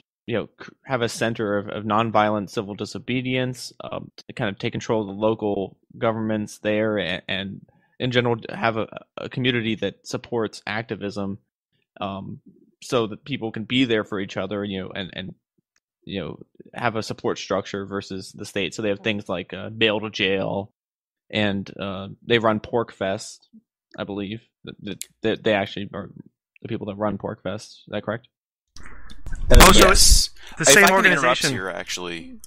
have a center of nonviolent civil disobedience, to kind of take control of the local governments there, and in general have a community that supports activism, so that people can be there for each other, and have a support structure versus the state. So they have things like bail to jail, and they run Pork Fest, I believe. They actually are the people that run Pork Fest. Is that correct? Yes. The same if I can organization. interrupt here, actually,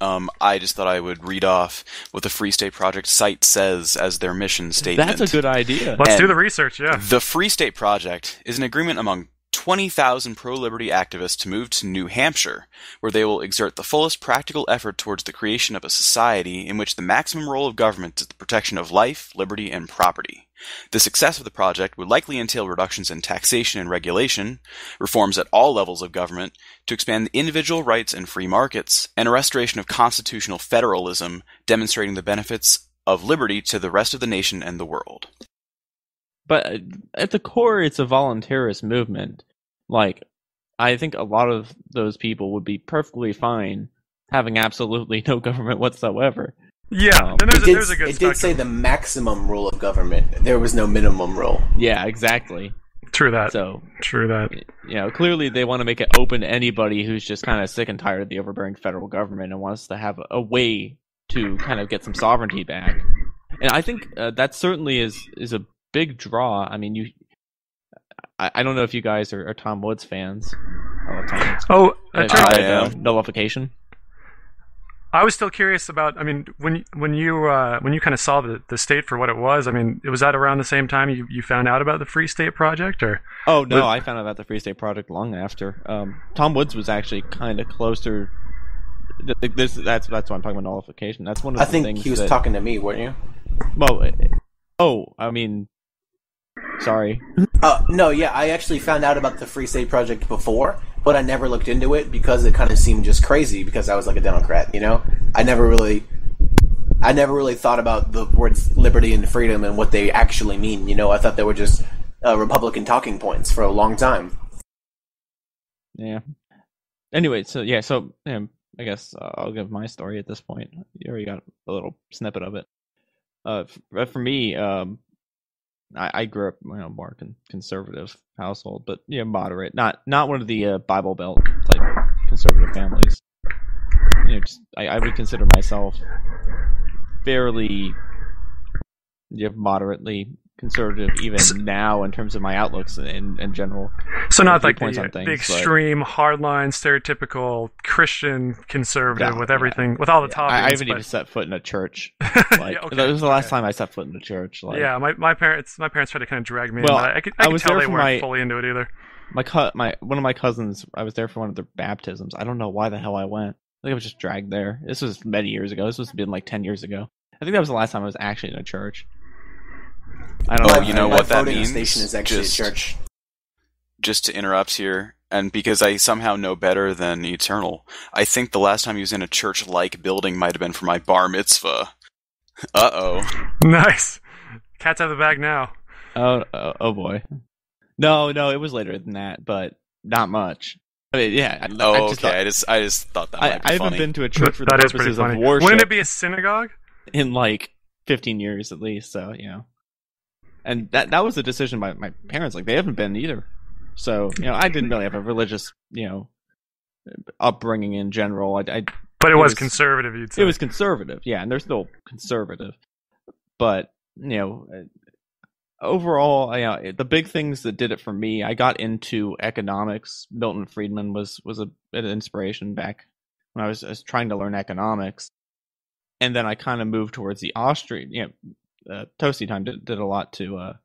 I just thought I would read off what the Free State Project site says as their mission statement. That's a good idea. Let's do the research, yeah. The Free State Project is an agreement among 20,000 pro-liberty activists to move to New Hampshire, where they will exert the fullest practical effort towards the creation of a society in which the maximum role of government is the protection of life, liberty, and property. The success of the project would likely entail reductions in taxation and regulation, reforms at all levels of government to expand individual rights and free markets, and a restoration of constitutional federalism, demonstrating the benefits of liberty to the rest of the nation and the world. But at the core, it's a voluntarist movement. Like, I think a lot of those people would be perfectly fine having absolutely no government whatsoever. Yeah, then there's a good It did say the maximum rule of government. There was no minimum rule. Yeah, exactly. True that. So, True that. clearly they want to make it open to anybody who's just kind of sick and tired of the overbearing federal government and wants to have a way to kind of get some sovereignty back. And I think that certainly is a big draw. I mean, I don't know if you guys are Tom Woods fans. I love Tom Woods. Oh, I am. Nullification. I was still curious about. I mean, when you kind of saw the state for what it was. I mean, was that around the same time you found out about the Free State Project, or? Oh no, I found out about the Free State Project long after. Tom Woods was actually kind of closer. That's why I'm talking about nullification. That's one of the things. I think he was talking to me, weren't you? Well, I mean, sorry. No, yeah, I actually found out about the Free State Project before, but I never looked into it because it kind of seemed just crazy because I was like a Democrat, I never really thought about the words liberty and freedom and what they actually mean, I thought they were just Republican talking points for a long time. Yeah. Anyway, so I guess I'll give my story at this point. You already got a little snippet of it. For me, I grew up, more conservative household, but moderate, not one of the Bible Belt type conservative families. I would consider myself fairly, moderately conservative even now in terms of my outlooks in general. So not like the extreme, hardline, stereotypical Christian conservative with everything, with all the toppings. I haven't even set foot in a church. That was the last time I set foot in a church. My parents tried to kind of drag me in, but I could tell they weren't fully into it either. One of my cousins, I was there for one of their baptisms. I don't know why the hell I went. I think I was just dragged there. This was many years ago. This was been like 10 years ago. I think that was the last time I was actually in a church. I don't know. You know what that means? Station is actually a church. Just to interrupt here, and because I somehow know better than Eternal, I think the last time he was in a church-like building might have been for my bar mitzvah. Uh-oh. Nice. Cat's out of the bag now. Oh boy. No, it was later than that, but not much. I mean, yeah. I just thought that might be I funny. haven't been to a church for the That is purposes pretty of funny. worship. Wouldn't it be a synagogue? In like 15 years at least, so and that was a decision by my parents. Like, they haven't been either, so I didn't really have a religious upbringing in general. But it was conservative, you'd say. It was conservative, yeah, and they're still conservative, but overall, the big things that did it for me, I got into economics. Milton Friedman was an inspiration back when I was trying to learn economics. And then I kind of moved towards the Austrian, Toasty Time did a lot to,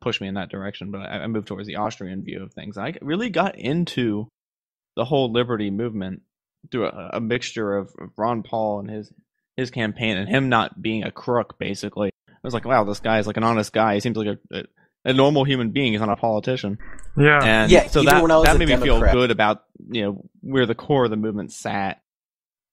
push me in that direction. But I moved towards the Austrian view of things. I really got into the whole liberty movement through a mixture of Ron Paul and his campaign and him not being a crook, basically. I was like, wow, this guy is like an honest guy. He seems like a normal human being. He's not a politician. Yeah. And so that made me feel good about, where the core of the movement sat.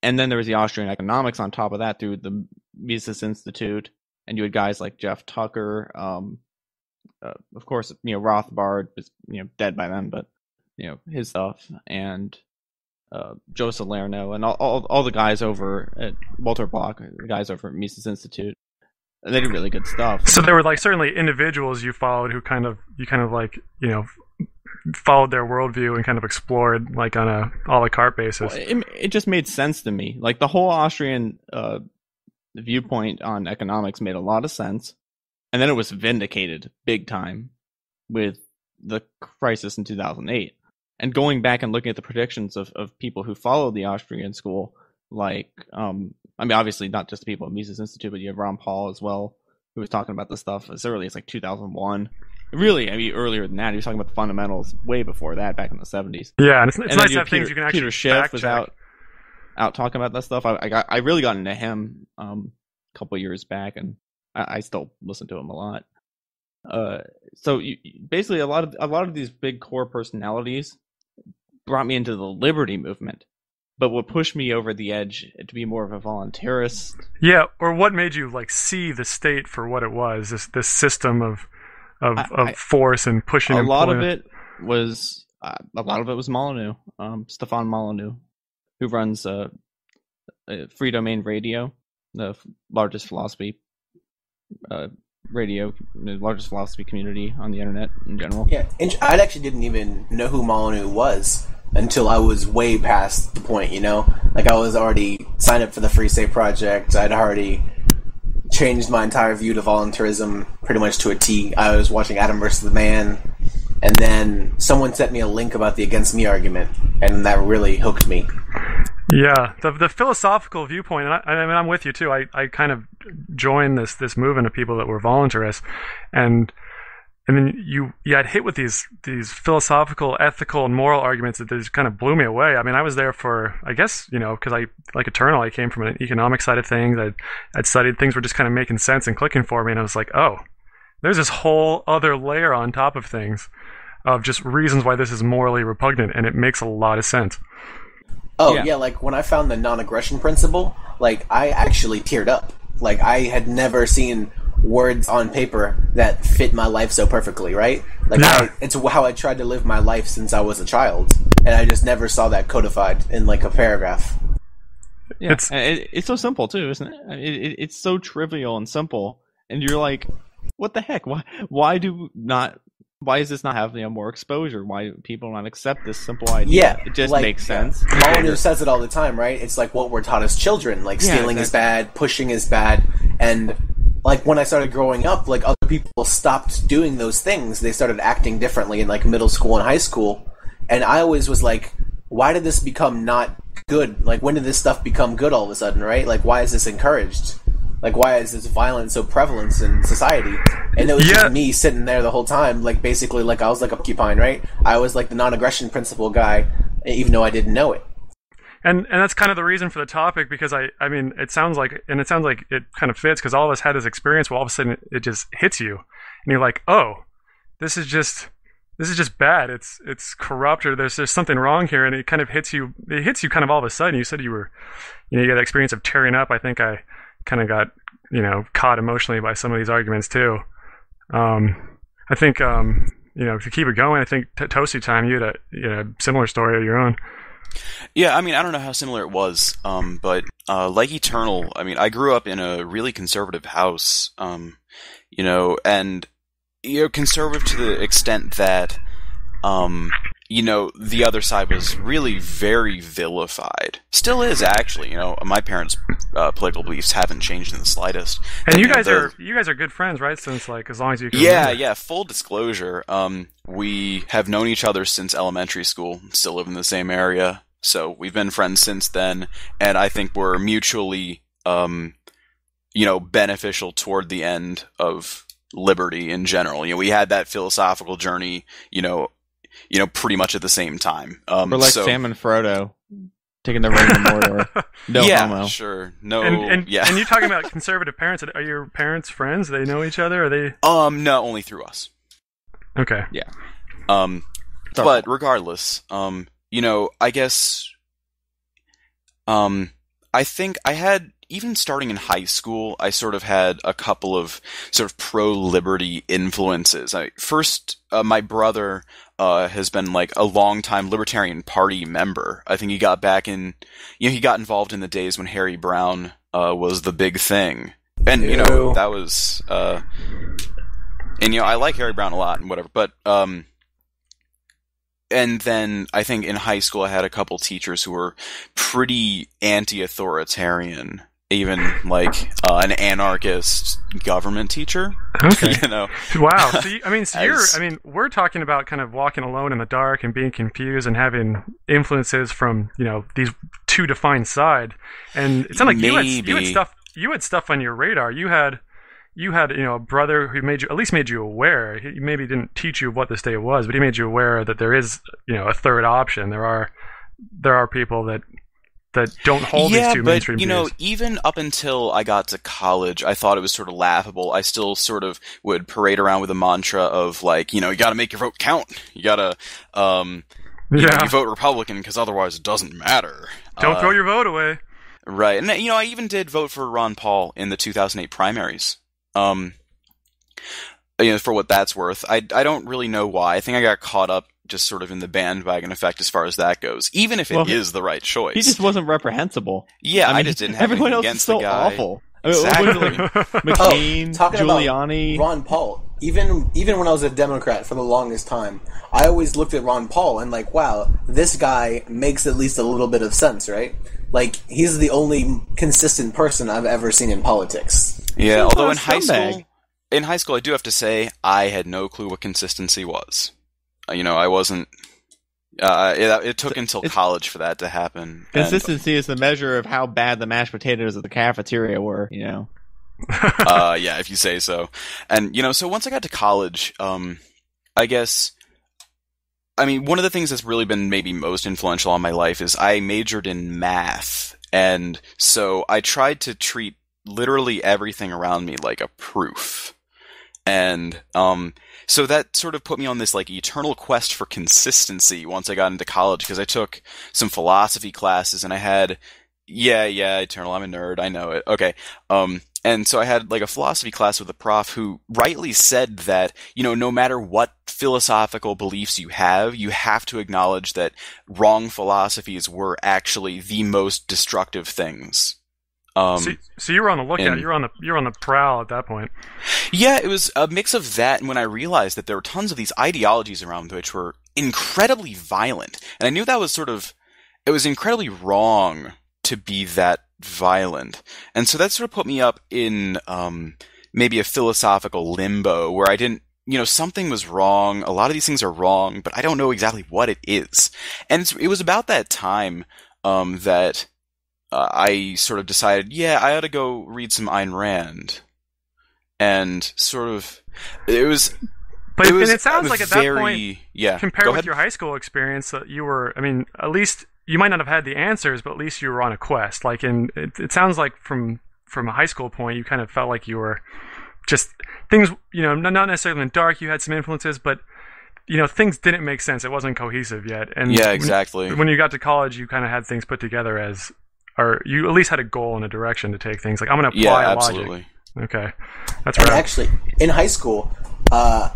And then there was the Austrian economics on top of that through the Mises Institute, and you had guys like Jeff Tucker, of course, Rothbard was dead by then, but his stuff, and Joe Salerno, and all the guys over at Walter Block, the guys over at Mises Institute. They did really good stuff. So there were like certainly individuals you followed who you followed their worldview and kind of explored like on a a la carte basis. Well, it just made sense to me. Like the whole Austrian viewpoint on economics made a lot of sense, and then it was vindicated big time with the crisis in 2008. And going back and looking at the predictions of people who followed the Austrian school, like obviously not just the people at Mises Institute, but you have Ron Paul as well, who was talking about this stuff as early as like 2001. Really, earlier than that. He was talking about the fundamentals way before that, back in the 70s. Yeah, and it's nice to have things you can actually Peter Schiff was out talking about that stuff. I really got into him a couple years back, and I still listen to him a lot. So basically, a lot of these big core personalities brought me into the liberty movement. But what pushed me over the edge to be more of a voluntarist? Yeah, or what made you like see the state for what it was? This system of force and pushing. A lot of it was Molyneux, Stefan Molyneux, who runs Free Domain Radio, the largest philosophy radio, the largest philosophy community on the internet in general. Yeah, and I actually didn't even know who Molyneux was until I was way past the point, you know? Like, I was already signed up for the Free State Project. I'd already changed my entire view to voluntarism pretty much to a T. I was watching Adam versus the Man, and then someone sent me a link about the against me argument, and that really hooked me. Yeah, the philosophical viewpoint, and I mean, I'm with you too. I kind of joined this movement of people that were voluntarists, and then you got hit with these philosophical, ethical, and moral arguments that just kind of blew me away. I mean, I was there for, I guess, you know, because like Eternal, I came from an economic side of things. I'd studied things were just kind of making sense and clicking for me, and I was like, oh, there's this whole other layer on top of things of just reasons why this is morally repugnant, and it makes a lot of sense. Oh, yeah, like when I found the non-aggression principle, like I actually teared up. Like I had never seen words on paper that fit my life so perfectly, right? Like it's how I tried to live my life since I was a child, and I just never saw that codified in like a paragraph. Yeah, it's so simple too, isn't it? It's so trivial and simple, and you're like, what the heck? Why does this not have more exposure? Why do people not accept this simple idea? Yeah, it just like, makes sense. Molyneux says it all the time, right? It's like what we're taught as children. Like stealing is bad, pushing is bad, and like when I started growing up, like other people stopped doing those things. They started acting differently in like middle school and high school, and I always was like, why did this become not good? Like when did this stuff become good all of a sudden, right? Like why is this encouraged? Like, why is this violence so prevalent in society? And it was just me sitting there the whole time, like, basically, like, I was like a porcupine, right? I was like the non-aggression principle guy, even though I didn't know it. And that's kind of the reason for the topic, because I mean, it sounds like it kind of fits, because all of us had this experience where all of a sudden it just hits you, and you're like, oh, this is just bad. It's corrupt, or there's something wrong here, and it kind of hits you. It hits you kind of all of a sudden. You said you got the experience of tearing up. I think I kind of got, caught emotionally by some of these arguments too. I think, to keep it going, I think Toasty Time, you had a similar story of your own. Yeah, I mean, I don't know how similar it was, but like Eternal, I mean, I grew up in a really conservative house, and conservative to the extent that, the other side was really very vilified. Still is, actually. My parents' political beliefs haven't changed in the slightest. And you guys are good friends, right? Since as long as you can remember. Yeah. Full disclosure, we have known each other since elementary school. Still live in the same area, so we've been friends since then. And I think we're mutually, beneficial toward the end of liberty in general. We had that philosophical journey, pretty much at the same time. We're like Sam and Frodo taking the ring of Mordor. No homo. Sure. No. And you're talking about conservative parents. Are your parents friends? Do they know each other? Are they? No, only through us. Okay. Yeah. But regardless, I guess, I think I had, even starting in high school, I sort of had a couple of sort of pro-liberty influences. First, my brother has been like a long-time Libertarian Party member. I think he got back in, he got involved in the days when Harry Brown was the big thing. And, that was, and, I like Harry Brown a lot and whatever, but, and then I think in high school I had a couple teachers who were pretty anti-authoritarian. Even like an anarchist government teacher. Okay. Wow. So we're talking about kind of walking alone in the dark and being confused and having influences from, these two defined sides. And it sounded like you had stuff on your radar. You had a brother who at least made you aware. He maybe didn't teach you what the state was, but he made you aware that there is, a third option. There are people that don't hold these two mainstream views. Yeah, but, even up until I got to college, I thought it was sort of laughable. I still sort of would parade around with a mantra of, like, you gotta make your vote count. You gotta, you vote Republican because otherwise it doesn't matter. Don't throw your vote away. Right. And, I even did vote for Ron Paul in the 2008 primaries. For what that's worth. I don't really know why. I think I got caught up just sort of in the bandwagon effect as far as that goes, even if it is the right choice. He just wasn't reprehensible. Yeah, I just didn't have anything against the guy. Everyone else is so awful. I mean, Exactly. McCain, talking Giuliani. about Ron Paul. Even when I was a Democrat for the longest time, I always looked at Ron Paul and like, wow, this guy makes at least a little bit of sense, right? Like, he's the only consistent person I've ever seen in politics. Yeah, Seems although like a in high school, I do have to say I had no clue what consistency was. I wasn't. It took until college for that to happen. Consistency is the measure of how bad the mashed potatoes at the cafeteria were. Yeah, if you say so. And so once I got to college, I guess. I mean, one of the things that's really been maybe most influential on my life is I majored in math, and so I tried to treat literally everything around me like a proof. And so that sort of put me on this like eternal quest for consistency once I got into college, because I took some philosophy classes and I had eternal, I'm a nerd, I know it. Okay. And so I had like a philosophy class with a prof who rightly said that, no matter what philosophical beliefs you have to acknowledge that wrong philosophies were actually the most destructive things. So you were on the lookout. You're on the prowl at that point. Yeah, it was a mix of that, and when I realized that there were tons of these ideologies around which were incredibly violent, and I knew that was it was incredibly wrong to be that violent, and so that sort of put me up in maybe a philosophical limbo where I didn't. Something was wrong. A lot of these things are wrong, but I don't know exactly what it is. And it was about that time that. I sort of decided, I ought to go read some Ayn Rand, and sort of, and it sounds like at that point, compared with ahead. your high school experience, that you were, at least you might not have had the answers, but at least you were on a quest. Like, it sounds like from a high school point, you kind of felt like you were just things, not necessarily in the dark. You had some influences, but things didn't make sense. It wasn't cohesive yet. And yeah, exactly. When you got to college, you kind of had things put together or you at least had a goal and a direction to take things. Like, I'm going to apply absolutely. logic. Okay. That's right. And actually, in high school, all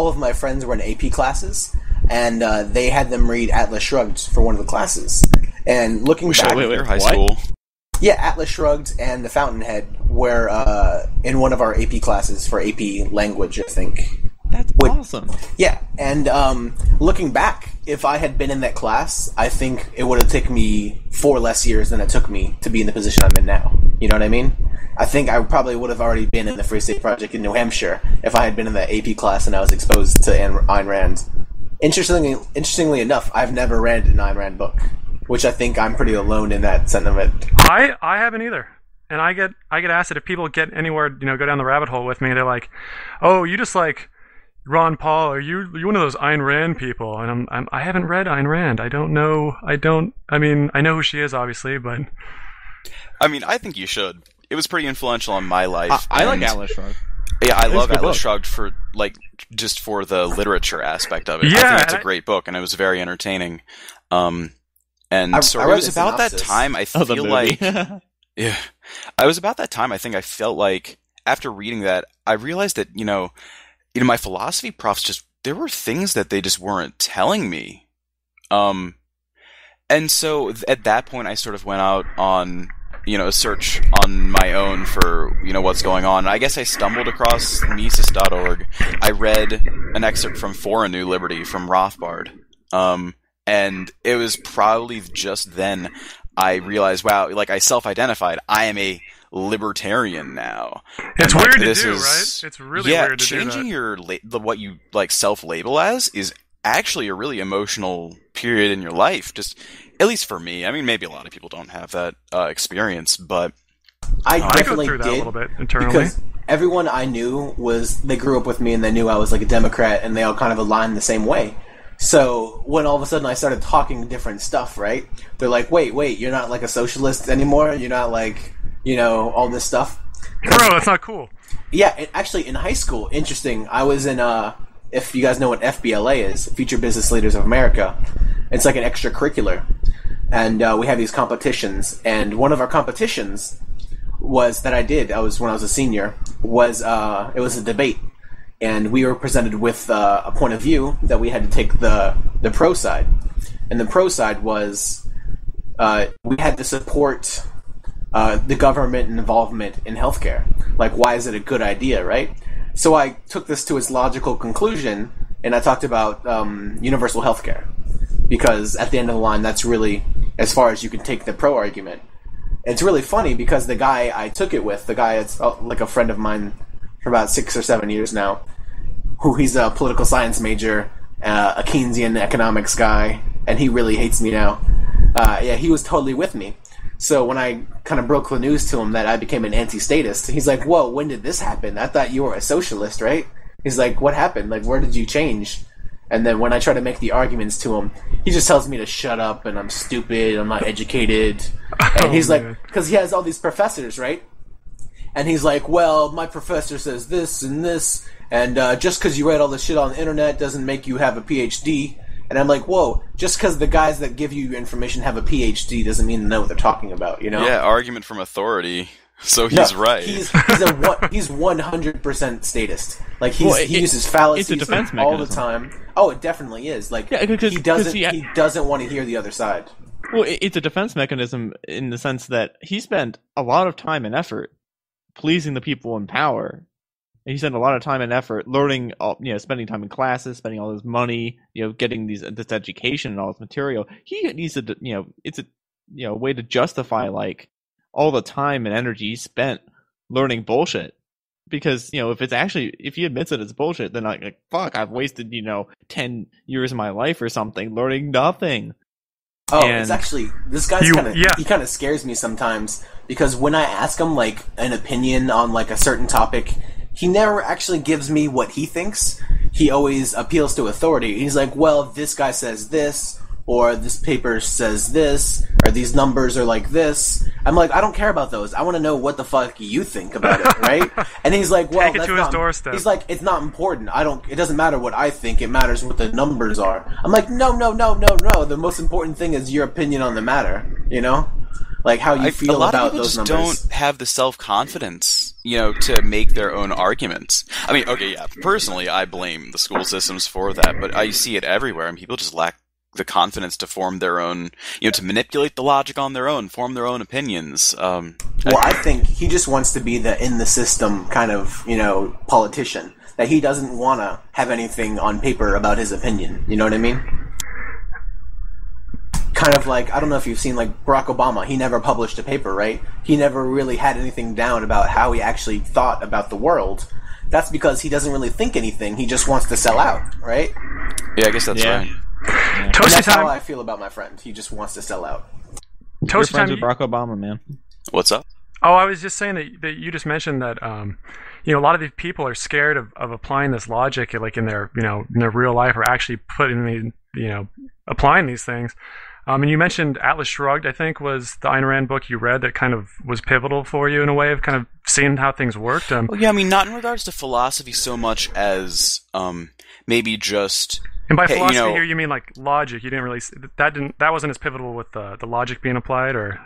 of my friends were in AP classes, and they had them read Atlas Shrugged for one of the classes. And looking back... Wait, high school? Yeah, Atlas Shrugged and The Fountainhead were in one of our AP classes for AP Language, I think. That's awesome. Yeah, and looking back, if I had been in that class, I think it would have taken me 4 less years than it took me to be in the position I'm in now. You know what I mean? I think I probably would have already been in the Free State Project in New Hampshire if I had been in the AP class and I was exposed to Ayn Rand. Interestingly enough, I've never read an Ayn Rand book, which I think I'm pretty alone in that sentiment. I haven't either. And I get asked it if people get anywhere, go down the rabbit hole with me. They're like, "Oh, you just like Ron Paul, are you one of those Ayn Rand people?" And I haven't read Ayn Rand. I don't know. I know who she is, obviously, but I think you should. It was pretty influential on my life. I like Atlas Shrugged. Yeah, I love Atlas Shrugged for just for the literature aspect of it. Yeah, I think it's a great book, and it was very entertaining. And so it was about that time. I feel like, yeah, I was about that time. I think I felt like after reading that, I realized that my philosophy profs there were things that they just weren't telling me. And so at that point, I sort of went out on a search on my own for what's going on. I guess I stumbled across Mises.org. I read an excerpt from For a New Liberty from Rothbard, and it was probably just then I realized, wow, like I self-identified, I am a libertarian now. It's weird to do, right? It's really weird to do that. Changing your what you self-label as is actually a really emotional period in your life. Just at least for me. Maybe a lot of people don't have that experience, but I definitely go through that did a little bit internally. Because everyone I knew they grew up with me and they knew I was like a Democrat, and they all kind of aligned the same way. So when all of a sudden I started talking different stuff, right? They're like, wait, you're not like a socialist anymore? You're not like, all this stuff? Bro, that's not cool. Yeah, actually in high school, interesting, I was in, if you guys know what FBLA is, Future Business Leaders of America, it's like an extracurricular. And we have these competitions, and one of our competitions was when I was a senior, it was a debate. And we were presented with a point of view that we had to take the pro side. And the pro side was we had to support the government involvement in healthcare. Like, why is it a good idea, right? So I took this to its logical conclusion, and I talked about universal healthcare. Because at the end of the line, that's really as far as you can take the pro argument. It's really funny because the guy I took it with, the guy that's like a friend of mine for about 6 or 7 years now, who he's a political science major, a Keynesian economics guy, and he really hates me now. He was totally with me. So when I kind of broke the news to him that I became an anti-statist, he's like, whoa, when did this happen? I thought you were a socialist, right? He's like, what happened? Like, where did you change? And then when I try to make the arguments to him, he just tells me to shut up and I'm stupid, I'm not educated. And he's like, because he has all these professors, right? And he's like, well, my professor says this and this, and just because you read all this shit on the internet doesn't make you have a PhD. And I'm like, whoa, just because the guys that give you information have a PhD doesn't mean they know what they're talking about, you know? Yeah, argument from authority. So he's right. He's 100% statist. Like, he uses fallacies all the time. Oh, it definitely is. Like, he doesn't want to hear the other side. Well, it's a defense mechanism in the sense that he spent a lot of time and effort pleasing the people in power. He spent a lot of time and effort learning, spending time in classes, spending all his money, getting this education and all this material. He needs to, it's a way to justify like all the time and energy he spent learning bullshit. Because if he admits that it's bullshit, then like fuck, I've wasted 10 years of my life or something learning nothing. Oh, it's actually this guy's he kind of scares me sometimes because when I ask him like an opinion on like a certain topic, he never actually gives me what he thinks. He always appeals to authority. He's like, well, this guy says this, or this paper says this, or these numbers are like this. I'm like, I don't care about those. I want to know what the fuck you think about it, right? And he's like, well, take it to his doorstep. He's like, it's not important. It doesn't matter what I think. It matters what the numbers are. I'm like, no. The most important thing is your opinion on the matter, Like how you feel about those numbers. A lot of people just don't have the self-confidence, to make their own arguments. I mean, okay, yeah, personally, I blame the school systems for that, but I see it everywhere, and people just lack the confidence to form their own, to manipulate the logic on their own, form their own opinions. I think he just wants to be the in-the-system kind of, politician. That he doesn't want to have anything on paper about his opinion. You know what I mean? Kind of like, I don't know if you've seen like Barack Obama. He never published a paper, right? He never really had anything down about how he actually thought about the world. That's because he doesn't really think anything. He just wants to sell out, right? Yeah, I guess that's right. Yeah. That's how I feel about my friend. He just wants to sell out. You're friends with Barack Obama, man. What's up? Oh, I was just saying that you just mentioned that a lot of these people are scared of applying this logic, like in their in their real life, or actually applying these things. And you mentioned Atlas Shrugged, I think, was the Ayn Rand book you read that kind of was pivotal for you in a way of kind of seeing how things worked. Well, yeah, I mean, not in regards to philosophy so much as maybe just. And by philosophy here, you mean like logic. You didn't really that wasn't as pivotal with the logic being applied, or.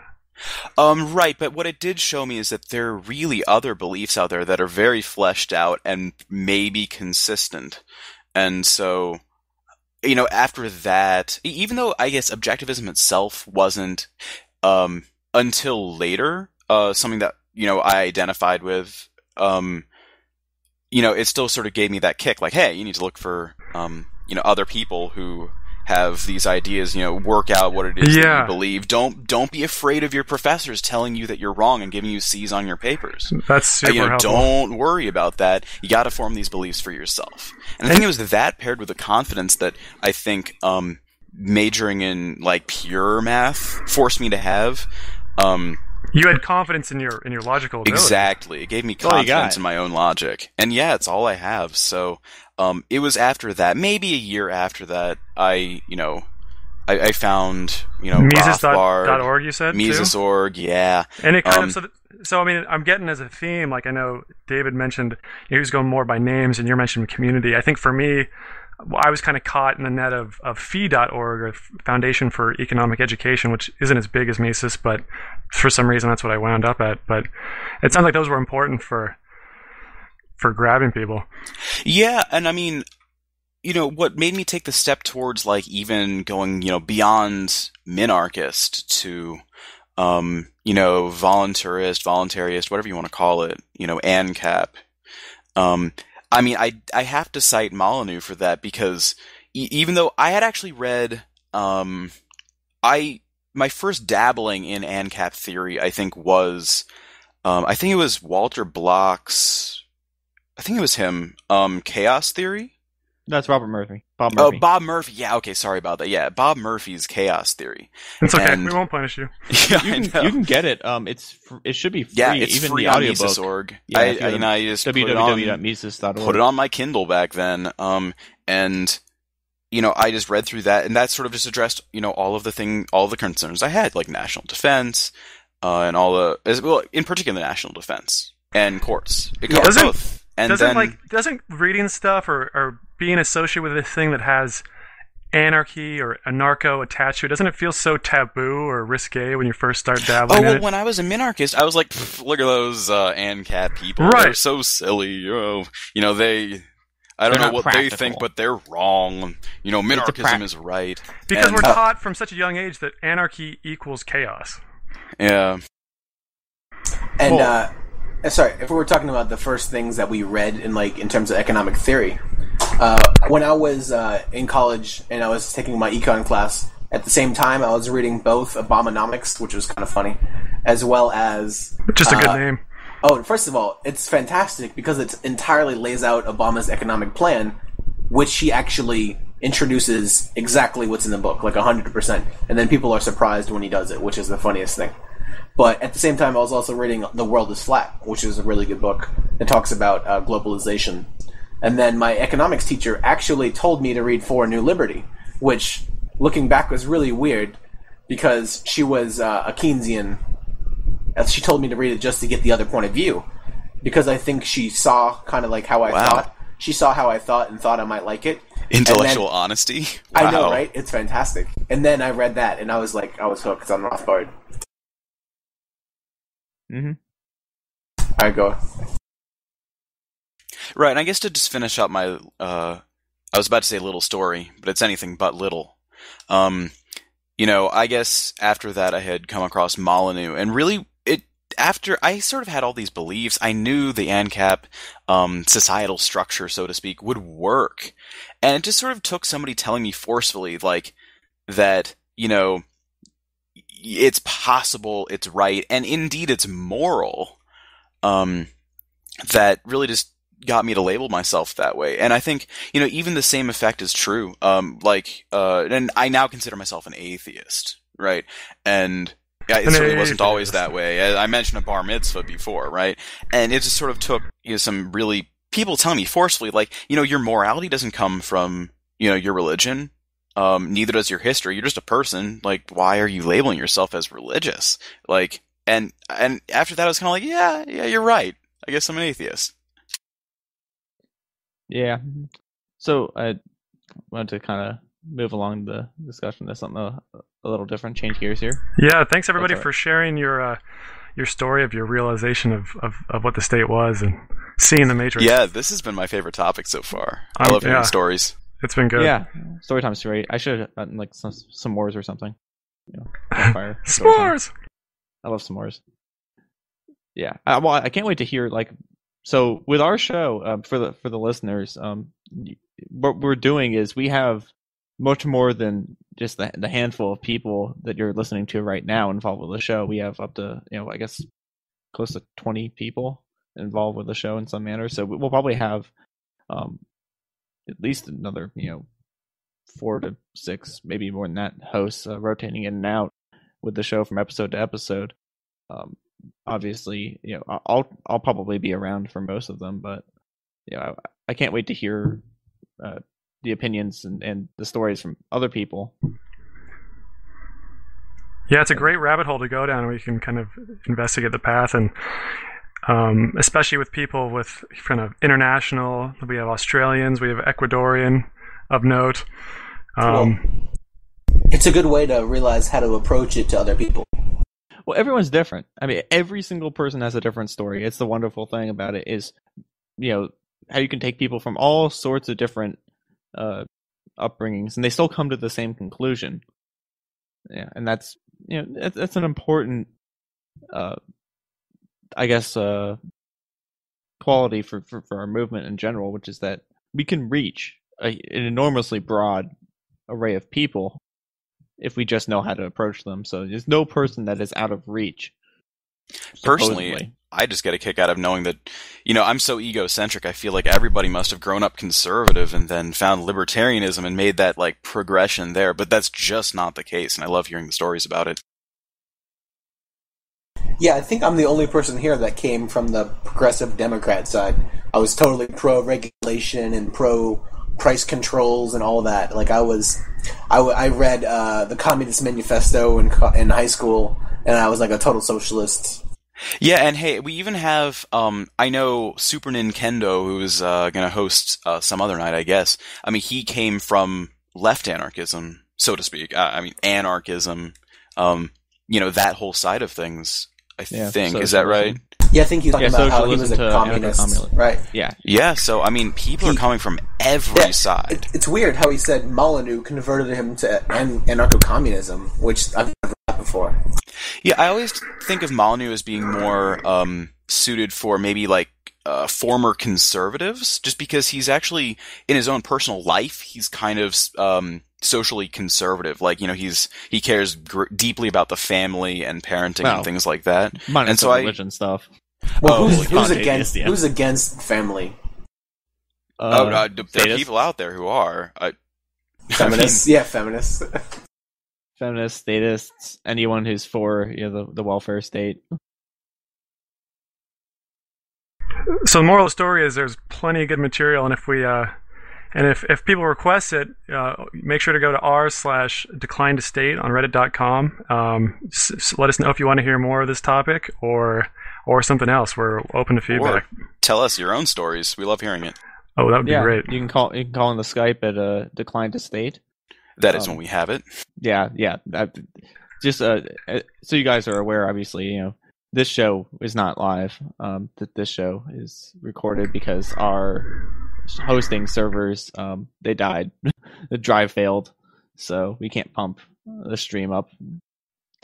Right, but what it did show me is that there are really other beliefs out there that are very fleshed out and maybe consistent, and so. After that, even though I guess objectivism itself wasn't until later something that I identified with, it still sort of gave me that kick, like, hey, you need to look for other people who have these ideas, work out what it is that you believe. Don't be afraid of your professors telling you that you're wrong and giving you C's on your papers. That's super helpful. Don't worry about that. You got to form these beliefs for yourself. And I think it was that paired with the confidence that I think majoring in like pure math forced me to have. You had confidence in your logical ability. Exactly. It gave me confidence in my own logic. And yeah, it's all I have. So it was after that, maybe a year after that, I found, Mises.org, you said? Mises.org, yeah. And it kind of, so I mean, I'm getting as a theme, like I know David mentioned, he was going more by names, and you're mentioning community. I think for me, I was kind of caught in the net of FEE.org, or Foundation for Economic Education, which isn't as big as Mises, but for some reason that's what I wound up at. But it sounds like those were important for grabbing people. Yeah, and I mean, what made me take the step towards like even going, beyond minarchist to voluntarist, whatever you want to call it, ANCAP. I mean, I have to cite Molyneux for that because even though I had actually read, my first dabbling in ANCAP theory, I think was, I think it was Walter Block's, I think it was him, Chaos Theory? That's Robert Murphy. Bob Murphy. Oh, Bob Murphy. Yeah, okay, sorry about that. Yeah, Bob Murphy's Chaos Theory. It's okay. And- We won't punish you. Yeah, You can get it. It should be free. Yeah, it's even free the on audiobook. Mises.org. Yeah, if you I just put it on, www.mises.org. put it on my Kindle back then. And I just read through that, and that sort of just addressed, all of the concerns I had, like national defense, and in particular, national defense and courts. It covers both. And doesn't reading stuff or being associated with this thing that has anarchy or anarcho attached to it, doesn't it feel so taboo or risque when you first start dabbling in it? When I was a minarchist, I was like, look at those ANCAP people. Right. They're so silly. I don't know what they think, but they're wrong. Minarchism is right. Because we're taught from such a young age that anarchy equals chaos. Yeah. And sorry, if we were talking about the first things that we read in terms of economic theory, when I was in college and I was taking my econ class, at the same time I was reading both Abominomics, which was kind of funny, as well as Just a good name. Oh, first of all, it's fantastic because it entirely lays out Obama's economic plan, which he actually introduces exactly what's in the book, like 100%. And then people are surprised when he does it, which is the funniest thing. But at the same time, I was also reading The World is Flat, which is a really good book that talks about globalization. And then my economics teacher actually told me to read For a New Liberty, which, looking back, was really weird because she was a Keynesian. She told me to read it just to get the other point of view, because I think she saw kind of like how I thought. She saw how I thought and thought I might like it. Intellectual honesty. Wow. I know, right? It's fantastic. And then I read that, and I was hooked on Rothbard. Mm-hmm. All right, go. Right, and I guess to just finish up my, I was about to say little story, but it's anything but little. I guess after that I had come across Molyneux, and really, after I sort of had all these beliefs, I knew the ANCAP societal structure, so to speak, would work. And it just sort of took somebody telling me forcefully, like, that, it's possible, it's right, and indeed it's moral, that really just got me to label myself that way. And I think, even the same effect is true. And I now consider myself an atheist, right? And it certainly wasn't always that way. I mentioned a bar mitzvah before, right? And it just sort of took some really people telling me forcefully, like, your morality doesn't come from, your religion. Neither does your history. You're just a person. Like, why are you labeling yourself as religious? Like, and after that, I was kind of like, yeah, you're right. I guess I'm an atheist. Yeah. So I wanted to kind of move along the discussion to something a little different, change gears here. Yeah, thanks everybody That's all for sharing your story of your realization of what the state was and seeing the Matrix. Yeah, this has been my favorite topic so far. I love hearing stories. It's been good. Yeah, story time's great. I should have gotten like some s'mores or something. Campfire. S'mores! I love s'mores. Yeah, I can't wait to hear so with our show for the listeners. What we're doing is we have much more than just the handful of people that you're listening to right now involved with the show. We have up to I guess close to 20 people involved with the show in some manner. So we'll probably have at least another 4 to 6, maybe more than that, hosts rotating in and out with the show from episode to episode. Obviously, I'll probably be around for most of them, but I can't wait to hear the opinions and the stories from other people. Yeah, it's a great rabbit hole to go down where you can kind of investigate the path, and especially with people with kind of international. We have Australians, we have Ecuadorian of note. It's a good way to realize how to approach it to other people. Well, everyone's different. I mean, every single person has a different story. It's the wonderful thing about it is, how you can take people from all sorts of different upbringings, and they still come to the same conclusion. Yeah, and that's that's an important, I guess, quality for our movement in general, which is that we can reach an enormously broad array of people if we just know how to approach them. So there's no person that is out of reach. Personally, supposedly. I just get a kick out of knowing that, I'm so egocentric. I feel like everybody must have grown up conservative and then found libertarianism and made that like progression there. But that's just not the case, and I love hearing the stories about it. Yeah, I think I'm the only person here that came from the progressive Democrat side. I was totally pro-regulation and pro-price controls and all that. Like I read the Communist Manifesto in high school, and I was like a total socialist. Yeah, and hey, we even have, I know Super Nintendo, who is going to host some other night, I guess. I mean, he came from left anarchism, so to speak. Anarchism, that whole side of things, I think. Is that right? Yeah, I think he's talking about how he was a communist. Right. Yeah. Yeah, so, I mean, people are coming from every side. It's weird how he said Molyneux converted him to anarcho-communism, which I've never heard before. Yeah, I always think of Molyneux as being more suited for maybe like former conservatives, just because he's actually, in his own personal life, he's kind of socially conservative. Like, he cares deeply about the family and parenting and things like that. And so religion stuff. Well, who's against family? There are people out there who are. Feminists, feminists. Feminists, statists, anyone who's for the welfare state. So the moral of the story is there's plenty of good material, and if we if people request it, make sure to go to r/decline-to-state on reddit.com. Let us know if you want to hear more of this topic or something else. We're open to feedback. Or tell us your own stories. We love hearing it. Oh, that would be great. You can call in the Skype at decline-to-state. That is when we have it. Yeah. Just so you guys are aware, obviously, this show is not live. This show is recorded because our hosting servers they died. The drive failed, so we can't pump the stream up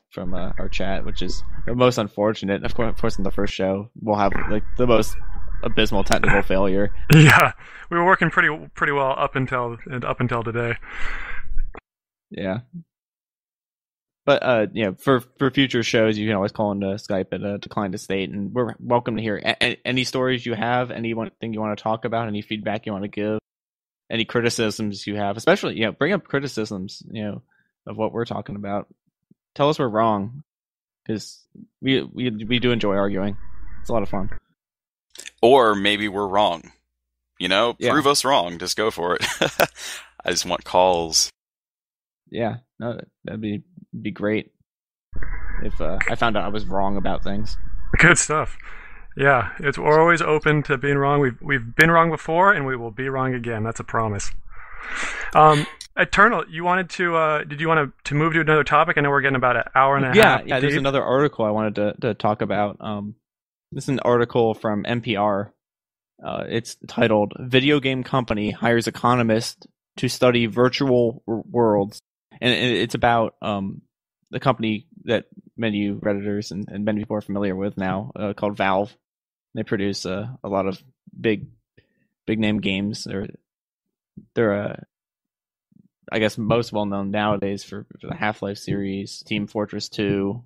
from our chat, which is the most unfortunate. Of course, in the first show, we'll have like the most abysmal technical failure. Yeah, we were working pretty well up until today. Yeah. But for future shows, you can always call into Skype at decline-to-state, and we're welcome to hear any stories you have, anything you want to talk about, any feedback you want to give, any criticisms you have, especially bring up criticisms of what we're talking about. Tell us we're wrong, because we do enjoy arguing. It's a lot of fun. Or maybe we're wrong. Prove us wrong. Just go for it. I just want calls. Yeah, no, that'd be great if I found out I was wrong about things. Good stuff. Yeah, we're always open to being wrong. We've been wrong before, and we will be wrong again. That's a promise. Eternal, you wanted to? Did you want to move to another topic? I know we're getting about an hour and a half. Yeah. There's another article I wanted to talk about. This is an article from NPR. It's titled "Video Game Company Hires Economist to Study Virtual Worlds." And it's about the company that many of you Redditors and many people are familiar with now, called Valve. They produce a lot of big name games. They're I guess most well known nowadays for the Half-Life series, Team Fortress 2,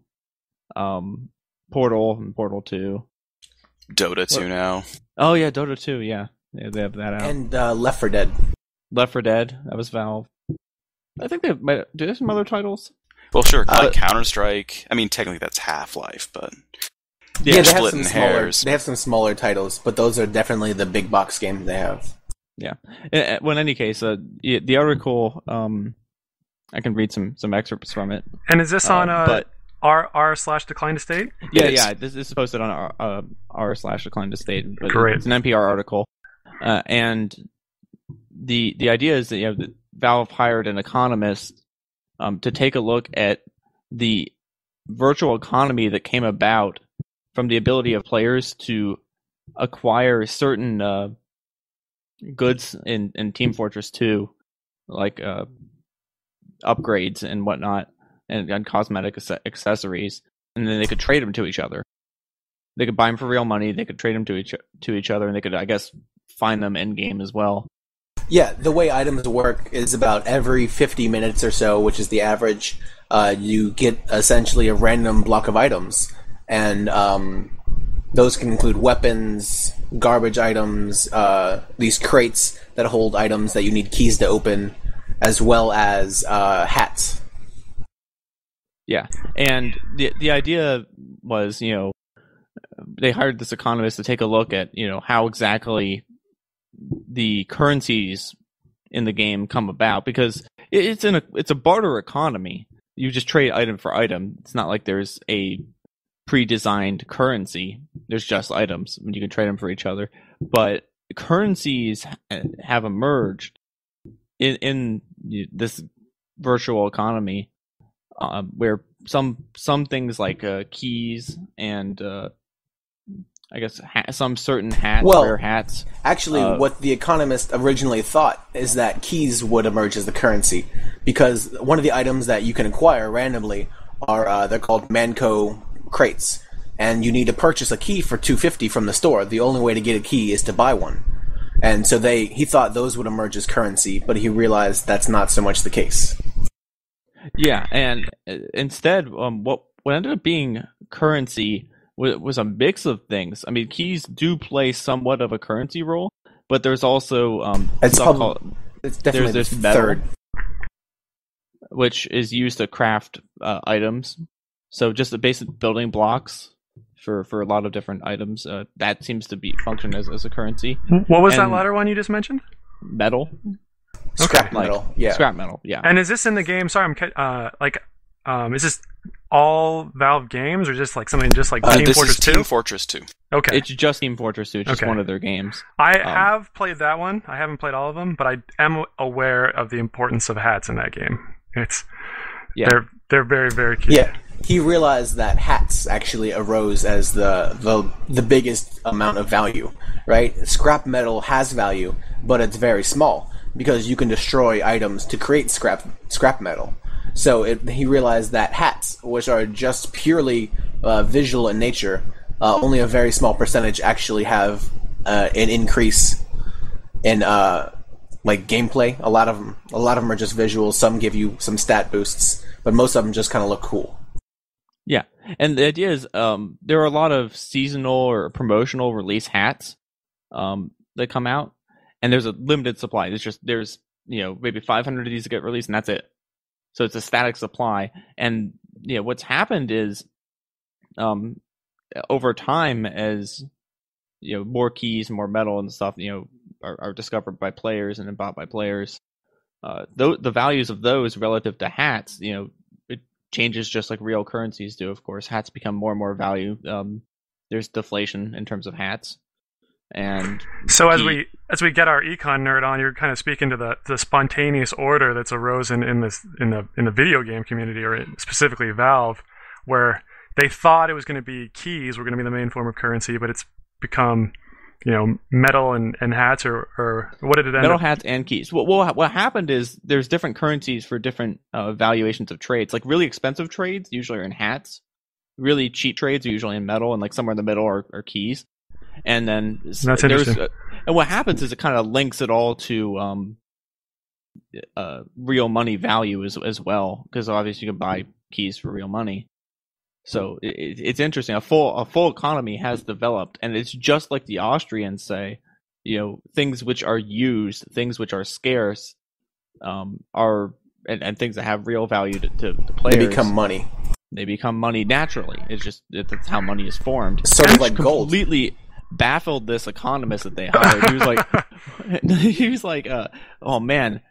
Portal and Portal 2, Dota 2 now. Oh yeah, Dota 2. Yeah, they have that out. And Left 4 Dead. Left 4 Dead. That was Valve. I think do they have some other titles? Well, sure, like Counter-Strike. I mean, technically that's Half-Life, but they have some hairs. They have some smaller titles, but those are definitely the big box games they have. Yeah. Well, in any case, the article, I can read some excerpts from it. And is this on r/decline-to-state? Yeah. This is posted on r/decline-to-state. But Great. It's an NPR article, and the idea is that that Valve hired an economist to take a look at the virtual economy that came about from the ability of players to acquire certain goods in Team Fortress 2, like upgrades and whatnot, and cosmetic accessories, and then they could trade them to each other. They could buy them for real money. They could trade them to each other, and they could, I guess, find them in game as well. Yeah, the way items work is about every 50 minutes or so, which is the average, you get essentially a random block of items. And those can include weapons, garbage items, these crates that hold items that you need keys to open, as well as hats. Yeah, and the idea was, they hired this economist to take a look at, how exactly the currencies in the game come about, because it's a barter economy. You just trade item for item. It's not like there's a pre-designed currency. There's just items, and you can trade them for each other. But currencies have emerged in this virtual economy, where some things like keys and I guess some certain hats, rare hats. Actually, what the economist originally thought is that keys would emerge as the currency, because one of the items that you can acquire randomly are they're called Manco crates, and you need to purchase a key for $250 from the store. The only way to get a key is to buy one, and so he thought those would emerge as currency, but he realized that's not so much the case. Yeah, and instead, what ended up being currency was a mix of things. I mean, keys do play somewhat of a currency role, but there's also it's definitely there's the metal, third, which is used to craft items. So just the basic building blocks for a lot of different items. That seems to be function as a currency. What was that latter one you just mentioned? Metal. Scrap metal. Yeah. Scrap metal. Yeah. And is this in the game? Sorry, is this all Valve games, or just like something just like Team this Fortress is 2? Team Fortress 2. Okay. It's just Team Fortress 2. It's just one of their games. I have played that one. I haven't played all of them, but I am aware of the importance of hats in that game. They're very, very key. Yeah. He realized that hats actually arose as the biggest amount of value, right? Scrap metal has value, but it's very small, because you can destroy items to create scrap metal. So he realized that hats, which are just purely visual in nature, only a very small percentage actually have an increase in like gameplay. A lot of them are just visual. Some give you some stat boosts, but most of them just kind of look cool. Yeah, and the idea is there are a lot of seasonal or promotional release hats that come out, and there's a limited supply. There's maybe 500 of these that get released, and that's it. So it's a static supply, and what's happened is over time, as more keys, more metal and stuff are discovered by players and then bought by players, the values of those relative to hats, it changes just like real currencies do. Of course, hats become more and more value. There's deflation in terms of hats. And so as we get our econ nerd on, you're kind of speaking to the spontaneous order that's arose in the video game community, or specifically Valve, where they thought it was going to be keys were going to be the main form of currency, but it's become metal and hats, or what did it end metal up? Hats and keys. What happened is there's different currencies for different valuations of trades. Like really expensive trades usually are in hats. Really cheap trades are usually in metal, and like somewhere in the middle are keys. And then that's interesting. And what happens is it kind of links it all to real money value as well, because obviously you can buy keys for real money. So it's interesting. A full economy has developed, and it's just like the Austrians say, things which are used, things which are scarce, are and things that have real value to players. They become money. They become money naturally. That's how money is formed. Sort of like gold. Completely baffled this economist that they hired. He was like, oh man,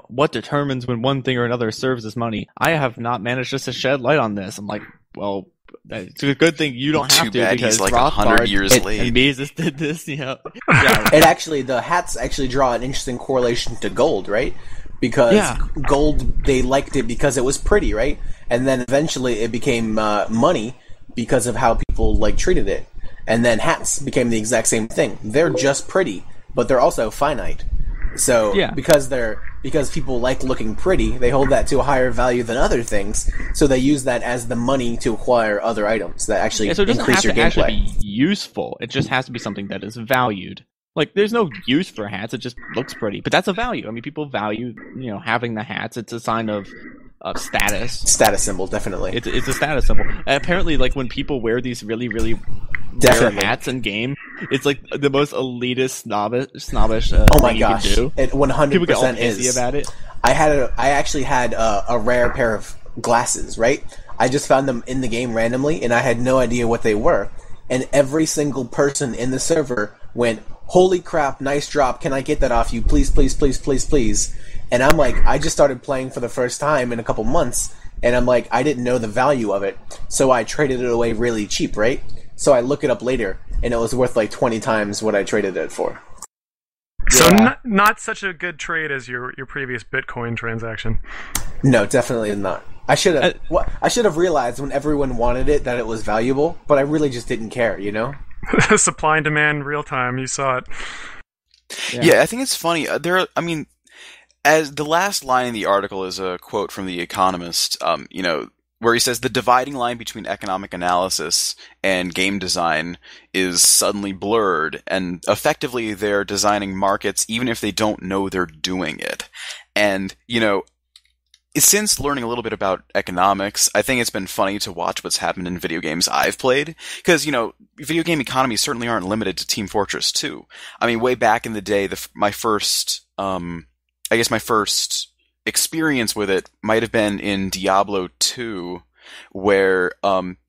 what determines when one thing or another serves as money? I have not managed just to shed light on this. I'm like, well, it's a good thing you don't have Too to, bad because he's like Rothbard 100 years late. and Mises did this. Yeah. It actually, the hats actually draw an interesting correlation to gold, right? Because gold, they liked it because it was pretty, right? And then eventually it became money because of how people treated it. And then hats became the exact same thing. They're just pretty, but they're also finite. So Yeah. because people like looking pretty, they hold that to a higher value than other things. So they use that as the money to acquire other items that actually Yeah, so it doesn't increase have your to actually gameplay. be useful. It just has to be something that is valued. Like, there's no use for hats. It just looks pretty, but that's a value. I mean, people value, having the hats. It's a sign of status. Status symbol, definitely. It's a status symbol. And apparently, like, when people wear these really, really rare Definitely. hats in game, it's like the most elitist, snobbish Oh my thing gosh, you can do. it 100% People get all pissy is. about it. I actually had a rare pair of glasses, right? I just found them in the game randomly, and I had no idea what they were. And every single person in the server went, "Holy crap, nice drop, can I get that off you? Please, please, please, please, please." And I'm like, I just started playing for the first time in a couple months, and I'm like, I didn't know the value of it, so I traded it away really cheap, right? So I look it up later, and it was worth like 20 times what I traded it for. So Yeah. not such a good trade as your previous Bitcoin transaction. No, definitely not. I should have realized when everyone wanted it that it was valuable, but I really just didn't care, you know? Supply and demand, real time. You saw it. Yeah, I think it's funny. As the last line in the article is a quote from The Economist, where he says the dividing line between economic analysis and game design is suddenly blurred, and effectively they're designing markets even if they don't know they're doing it. And, since learning a little bit about economics, I think it's been funny to watch what's happened in video games I've played. Because, video game economies certainly aren't limited to Team Fortress 2. I mean, way back in the day, my first experience with it might have been in Diablo 2, where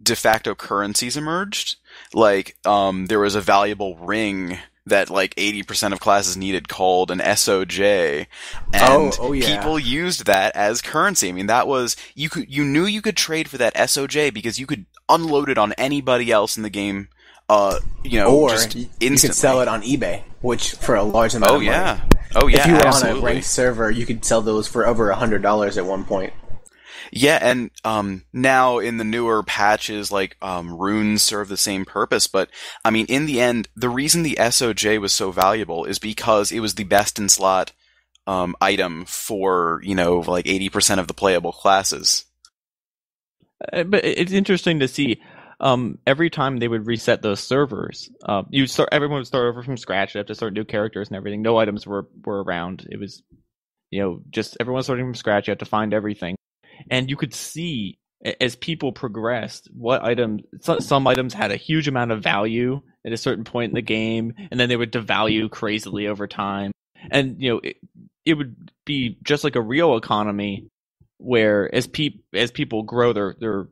de facto currencies emerged. Like, there was a valuable ring that like 80% of classes needed called an SOJ, and people used that as currency. I mean, that was you knew you could trade for that SOJ because you could unload it on anybody else in the game. Or just you instantly. could sell it on eBay, which for a large amount of money. Oh yeah, if you were absolutely. on a ranked server, you could sell those for over $100 at one point. Yeah, and now in the newer patches, like runes serve the same purpose. But I mean, in the end, the reason the SOJ was so valuable is because it was the best in slot item for like 80% of the playable classes. But it's interesting to see. Every time they would reset those servers, everyone would start over from scratch. They have to start new characters and everything. No items were around. It was, just everyone starting from scratch. You had to find everything. And you could see as people progressed what some items had a huge amount of value at a certain point in the game, and then they would devalue crazily over time. And it would be just like a real economy, where as people grow their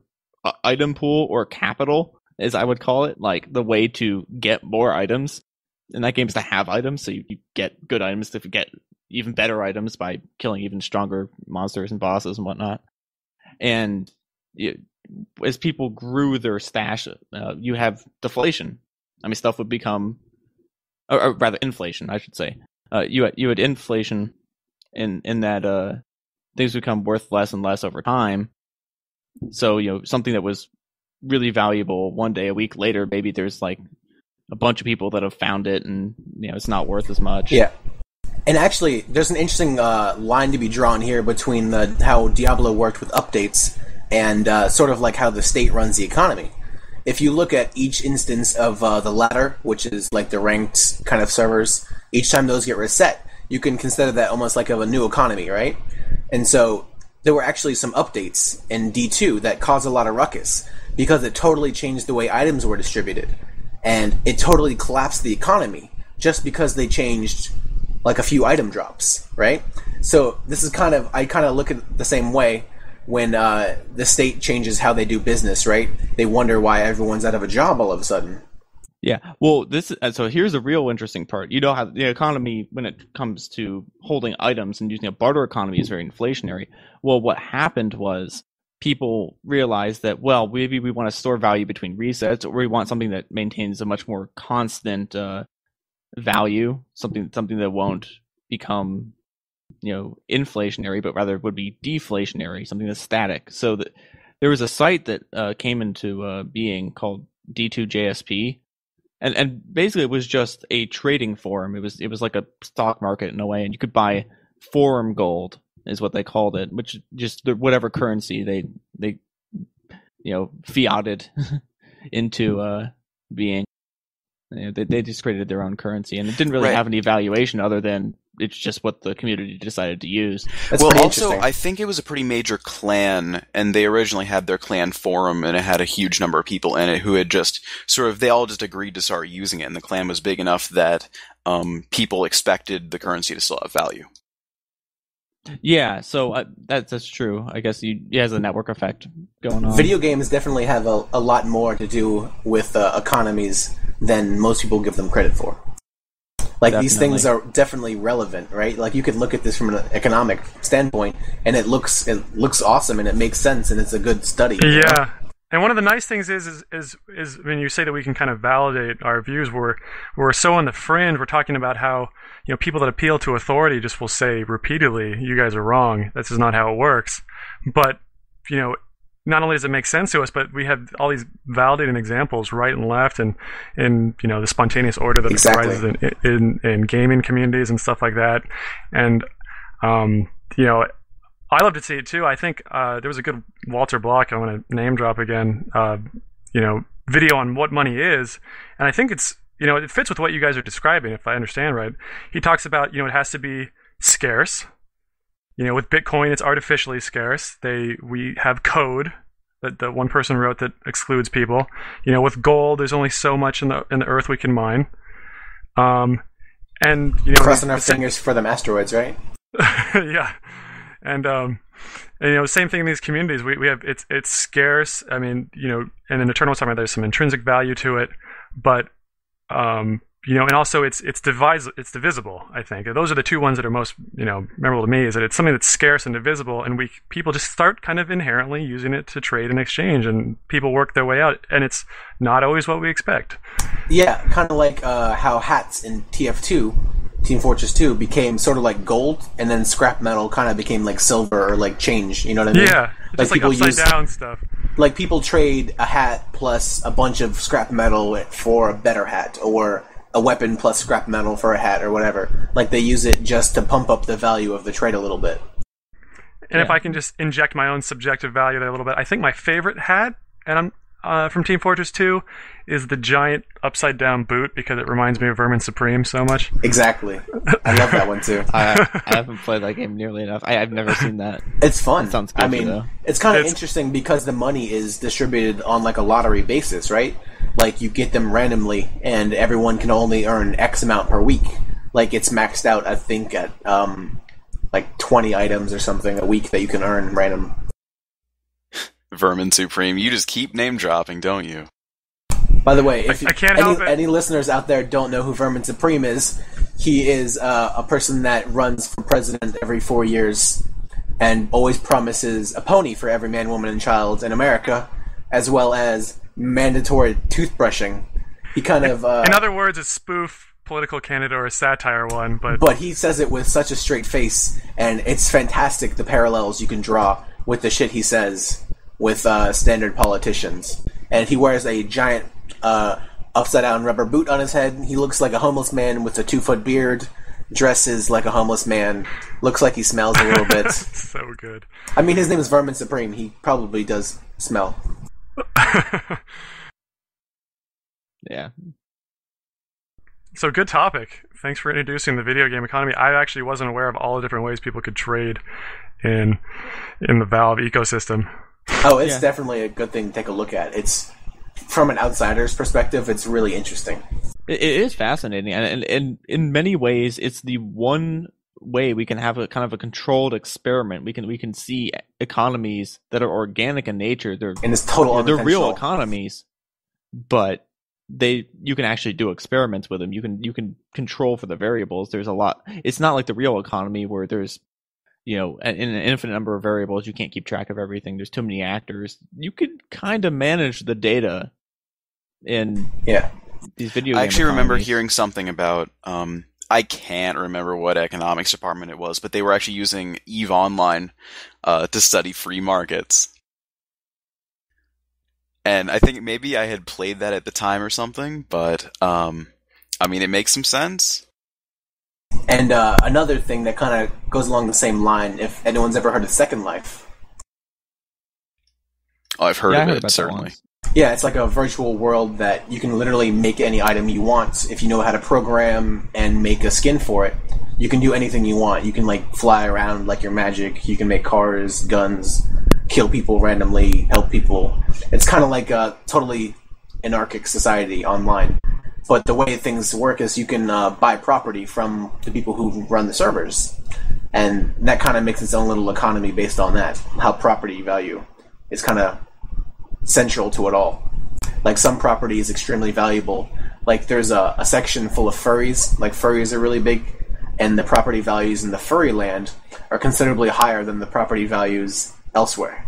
item pool, or capital, as I would call it, like the way to get more items in that game is to have items, so you get good items to get even better items by killing even stronger monsters and bosses and whatnot. And as people grew their stash, you have deflation. I mean, stuff would become, or rather inflation, I should say. You had inflation in that things become worth less and less over time. So, something that was really valuable one day, a week later, maybe there's like a bunch of people that have found it, and it's not worth as much. Yeah. And actually, there's an interesting line to be drawn here between how Diablo worked with updates and sort of like how the state runs the economy. If you look at each instance of the ladder, which is like the ranked kind of servers, each time those get reset, you can consider that almost like a new economy, right? And so there were actually some updates in D2 that caused a lot of ruckus because it totally changed the way items were distributed. And it totally collapsed the economy just because they changed like a few item drops, right? So this is I kind of look at it the same way when the state changes how they do business, right? They wonder why everyone's out of a job all of a sudden. Yeah, well, so here's a real interesting part. You know how the economy, when it comes to holding items and using a barter economy, is very inflationary. Well, what happened was people realized that, well, maybe we want to store value between resets, or we want something that maintains a much more constant value, something that won't become inflationary, but rather would be deflationary, something that's static. So there was a site that came into being called D2JSP, And basically it was just a trading forum. It was like a stock market in a way, and you could buy forum gold is what they called it, which just whatever currency they fiated into being. They just created their own currency, and it didn't really have any valuation other than it's just what the community decided to use. That's well, pretty also, interesting. I think it was a pretty major clan, and they originally had their clan forum, and it had a huge number of people in it who had just they all just agreed to start using it, and the clan was big enough that people expected the currency to still have value. Yeah, so that's true. I guess it has a network effect going on. Video games definitely have a lot more to do with economies than most people give them credit for. Like, these things are definitely relevant, right? Like, you could look at this from an economic standpoint, and it looks awesome, and it makes sense, and it's a good study. Yeah. And one of the nice things is when you say that we can kind of validate our views, we're so on the fringe. We're talking about how, people that appeal to authority just will say repeatedly, "You guys are wrong. This is not how it works." But not only does it make sense to us, but we have all these validating examples right and left, and in the spontaneous order that arises in gaming communities and stuff like that. And I love to see it too. I think there was a good Walter Block, I want to name drop again, video on what money is, and I think it's it fits with what you guys are describing, if I understand right. He talks about it has to be scarce. With Bitcoin, it's artificially scarce. We have code that one person wrote that excludes people. With gold, there's only so much in the earth we can mine. And crossing our fingers for them asteroids, right? Yeah. And same thing in these communities. We have it's scarce. I mean, and in Eternal Summer, there's some intrinsic value to it, but and also it's divisible. I think those are the two ones that are most memorable to me. Is that it's something that's scarce and divisible, and people just start kind of inherently using it to trade and exchange, and people work their way out, and it's not always what we expect. Yeah, kind of like how hats in TF2. Team Fortress 2 became sort of like gold, and then scrap metal kind of became like silver or like change. You know what I mean? Yeah, just like upside down stuff. Like, people trade a hat plus a bunch of scrap metal for a better hat, or a weapon plus scrap metal for a hat, or whatever. Like, they use it just to pump up the value of the trade a little bit. And if I can just inject my own subjective value there a little bit, I think my favorite hat, and I'm from Team Fortress 2, is the giant upside-down boot, because it reminds me of Vermin Supreme so much. Exactly. I love that one, too. I haven't played that game nearly enough. I've never seen that. It's fun. It sounds good, though. It's kind of interesting because the money is distributed on, like, a lottery basis, right? Like, you get them randomly, and everyone can only earn X amount per week. Like, it's maxed out, I think, at, like, 20 items or something a week that you can earn random. Vermin Supreme, you just keep name dropping, don't you? By the way, if I can't help it. Any listeners out there don't know who Vermin Supreme is, he is a person that runs for president every 4 years and always promises a pony for every man, woman, and child in America, as well as mandatory toothbrushing. He kind of... in other words, a spoof political candidate or a satire one, but he says it with such a straight face, and it's fantastic, the parallels you can draw with the shit he says with standard politicians. And he wears a giant upside-down rubber boot on his head. He looks like a homeless man with a 2-foot beard, dresses like a homeless man, looks like he smells a little bit. So good. I mean, his name is Vermin Supreme. He probably does smell. Yeah. So, good topic. Thanks for introducing the video game economy. I actually wasn't aware of all the different ways people could trade in the Valve ecosystem. Oh, it's definitely a good thing to take a look at. It's, from an outsider's perspective, it's really interesting. It is fascinating, and in many ways, it's the one way we can have a kind of a controlled experiment. We can see economies that are organic in nature. They're they're real economies, but you can actually do experiments with them. You can control for the variables. There's a lot. It's not like the real economy where there's an infinite number of variables. You can't keep track of everything. There's too many actors. You could kind of manage the data in these video games. I actually remember hearing something about, I can't remember what economics department it was, but they were actually using EVE Online to study free markets. And I think maybe I had played that at the time or something, but I mean, it makes some sense. And another thing that kind of goes along the same line, if anyone's ever heard of Second Life. Oh, I've heard Yeah, I of heard it, about that certainly. once. Yeah, it's like a virtual world that you can literally make any item you want. If you know how to program and make a skin for it, you can do anything you want. You can like fly around like you're magic. You can make cars, guns, kill people randomly, help people. It's kind of like a totally anarchic society online. But the way things work is you can buy property from the people who run the servers. And that kind of makes its own little economy based on that, how property value is kind of central to it all. Like some property is extremely valuable. Like there's a section full of furries. Like furries are really big, and the property values in the furry land are considerably higher than the property values elsewhere.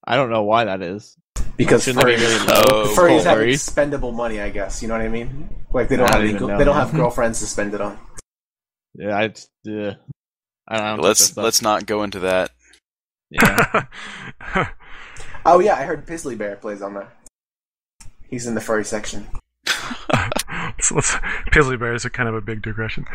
I don't know why that is. Because Shouldn't they be furries, really low? Oh, furries have furries? expendable money, I guess. You know what I mean? Like they don't I have don't any, even know, they don't man. have girlfriends to spend it on. Yeah, I don't know. Let's not go into that. Yeah. Oh yeah, I heard Pizzly Bear plays on there. He's in the furry section. Pizzly Bear is a kind of a big digression.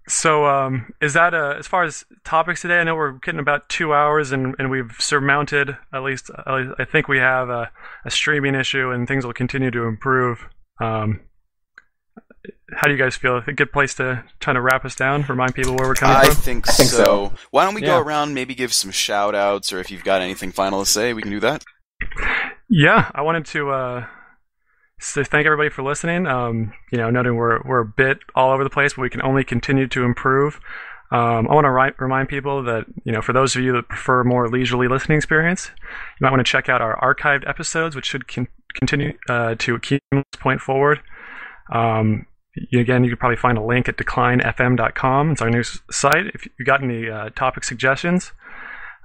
Is that as far as topics today? I know we're getting about 2 hours, and we've surmounted at least I think we have a streaming issue, and things will continue to improve. How do you guys feel? A good place to try to wrap us down, remind people where we're coming I from? think I think so. so. Why don't we go Yeah. around, maybe give some shout outs, or if you've got anything final to say, we can do that. Yeah, I wanted to thank everybody for listening. Noting we're a bit all over the place, but we can only continue to improve. I want to remind people that, for those of you that prefer a more leisurely listening experience, you might want to check out our archived episodes, which should continue to keep this point forward. Again, you could probably find a link at declinefm.com. It's our new site. If you got any topic suggestions,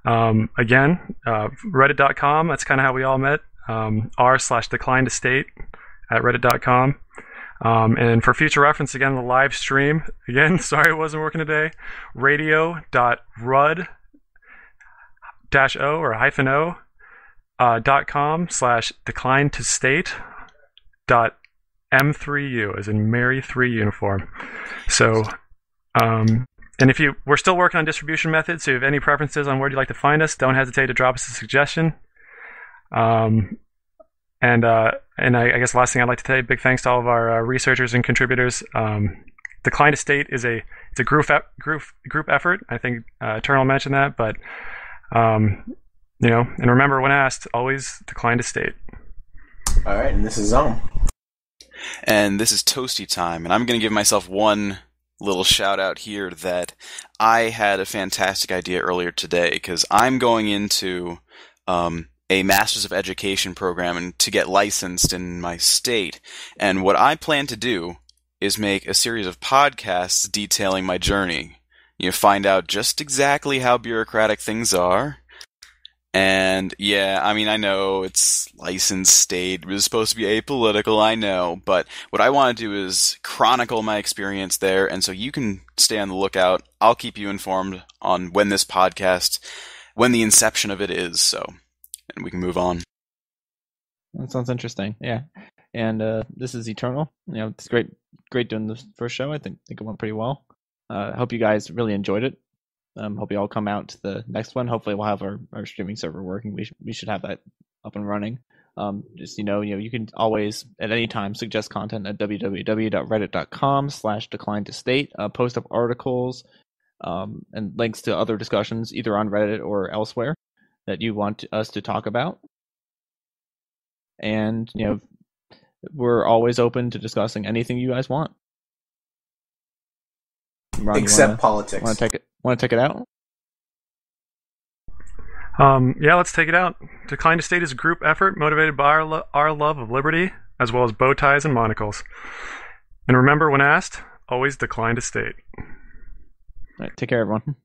again, reddit.com. That's kind of how we all met. r/declinedestate at reddit.com. And for future reference, again, the live stream. Again, sorry it wasn't working today. radio.rud-o or -o.com/declinedestate.m3u, as in Mary 3 uniform. So, and we're still working on distribution methods, so if you have any preferences on where you'd like to find us, don't hesitate to drop us a suggestion. I guess the last thing I'd like to say, big thanks to all of our researchers and contributors. Decline to State is a group effort. I think Eternal mentioned that, but and remember when asked, always decline to state. All right, and this is Zom. And this is Toasty Time, and I'm going to give myself one little shout out here that I had a fantastic idea earlier today, because I'm going into a Masters of Education program and to get licensed in my state. And what I plan to do is make a series of podcasts detailing my journey. Find out just exactly how bureaucratic things are. And yeah, I mean, I know it's licensed state, it was supposed to be apolitical, I know, but what I want to do is chronicle my experience there, and so you can stay on the lookout. I'll keep you informed on when the inception of it is, and we can move on. That sounds interesting. Yeah. And this is Eternal. It's great doing this first show. I think it went pretty well. I hope you guys really enjoyed it. Hope you all come out to the next one. Hopefully we'll have our streaming server working. We should have that up and running. You can always at any time suggest content at www.reddit.com/declinedestate. Post up articles and links to other discussions either on Reddit or elsewhere that you want us to talk about. And we're always open to discussing anything you guys want. Ron, Except politics. Want to take it out? Yeah, let's take it out. Decline to State is a group effort motivated by our love of liberty, as well as bow ties and monocles. And remember, when asked, always decline to state. All right, take care, everyone.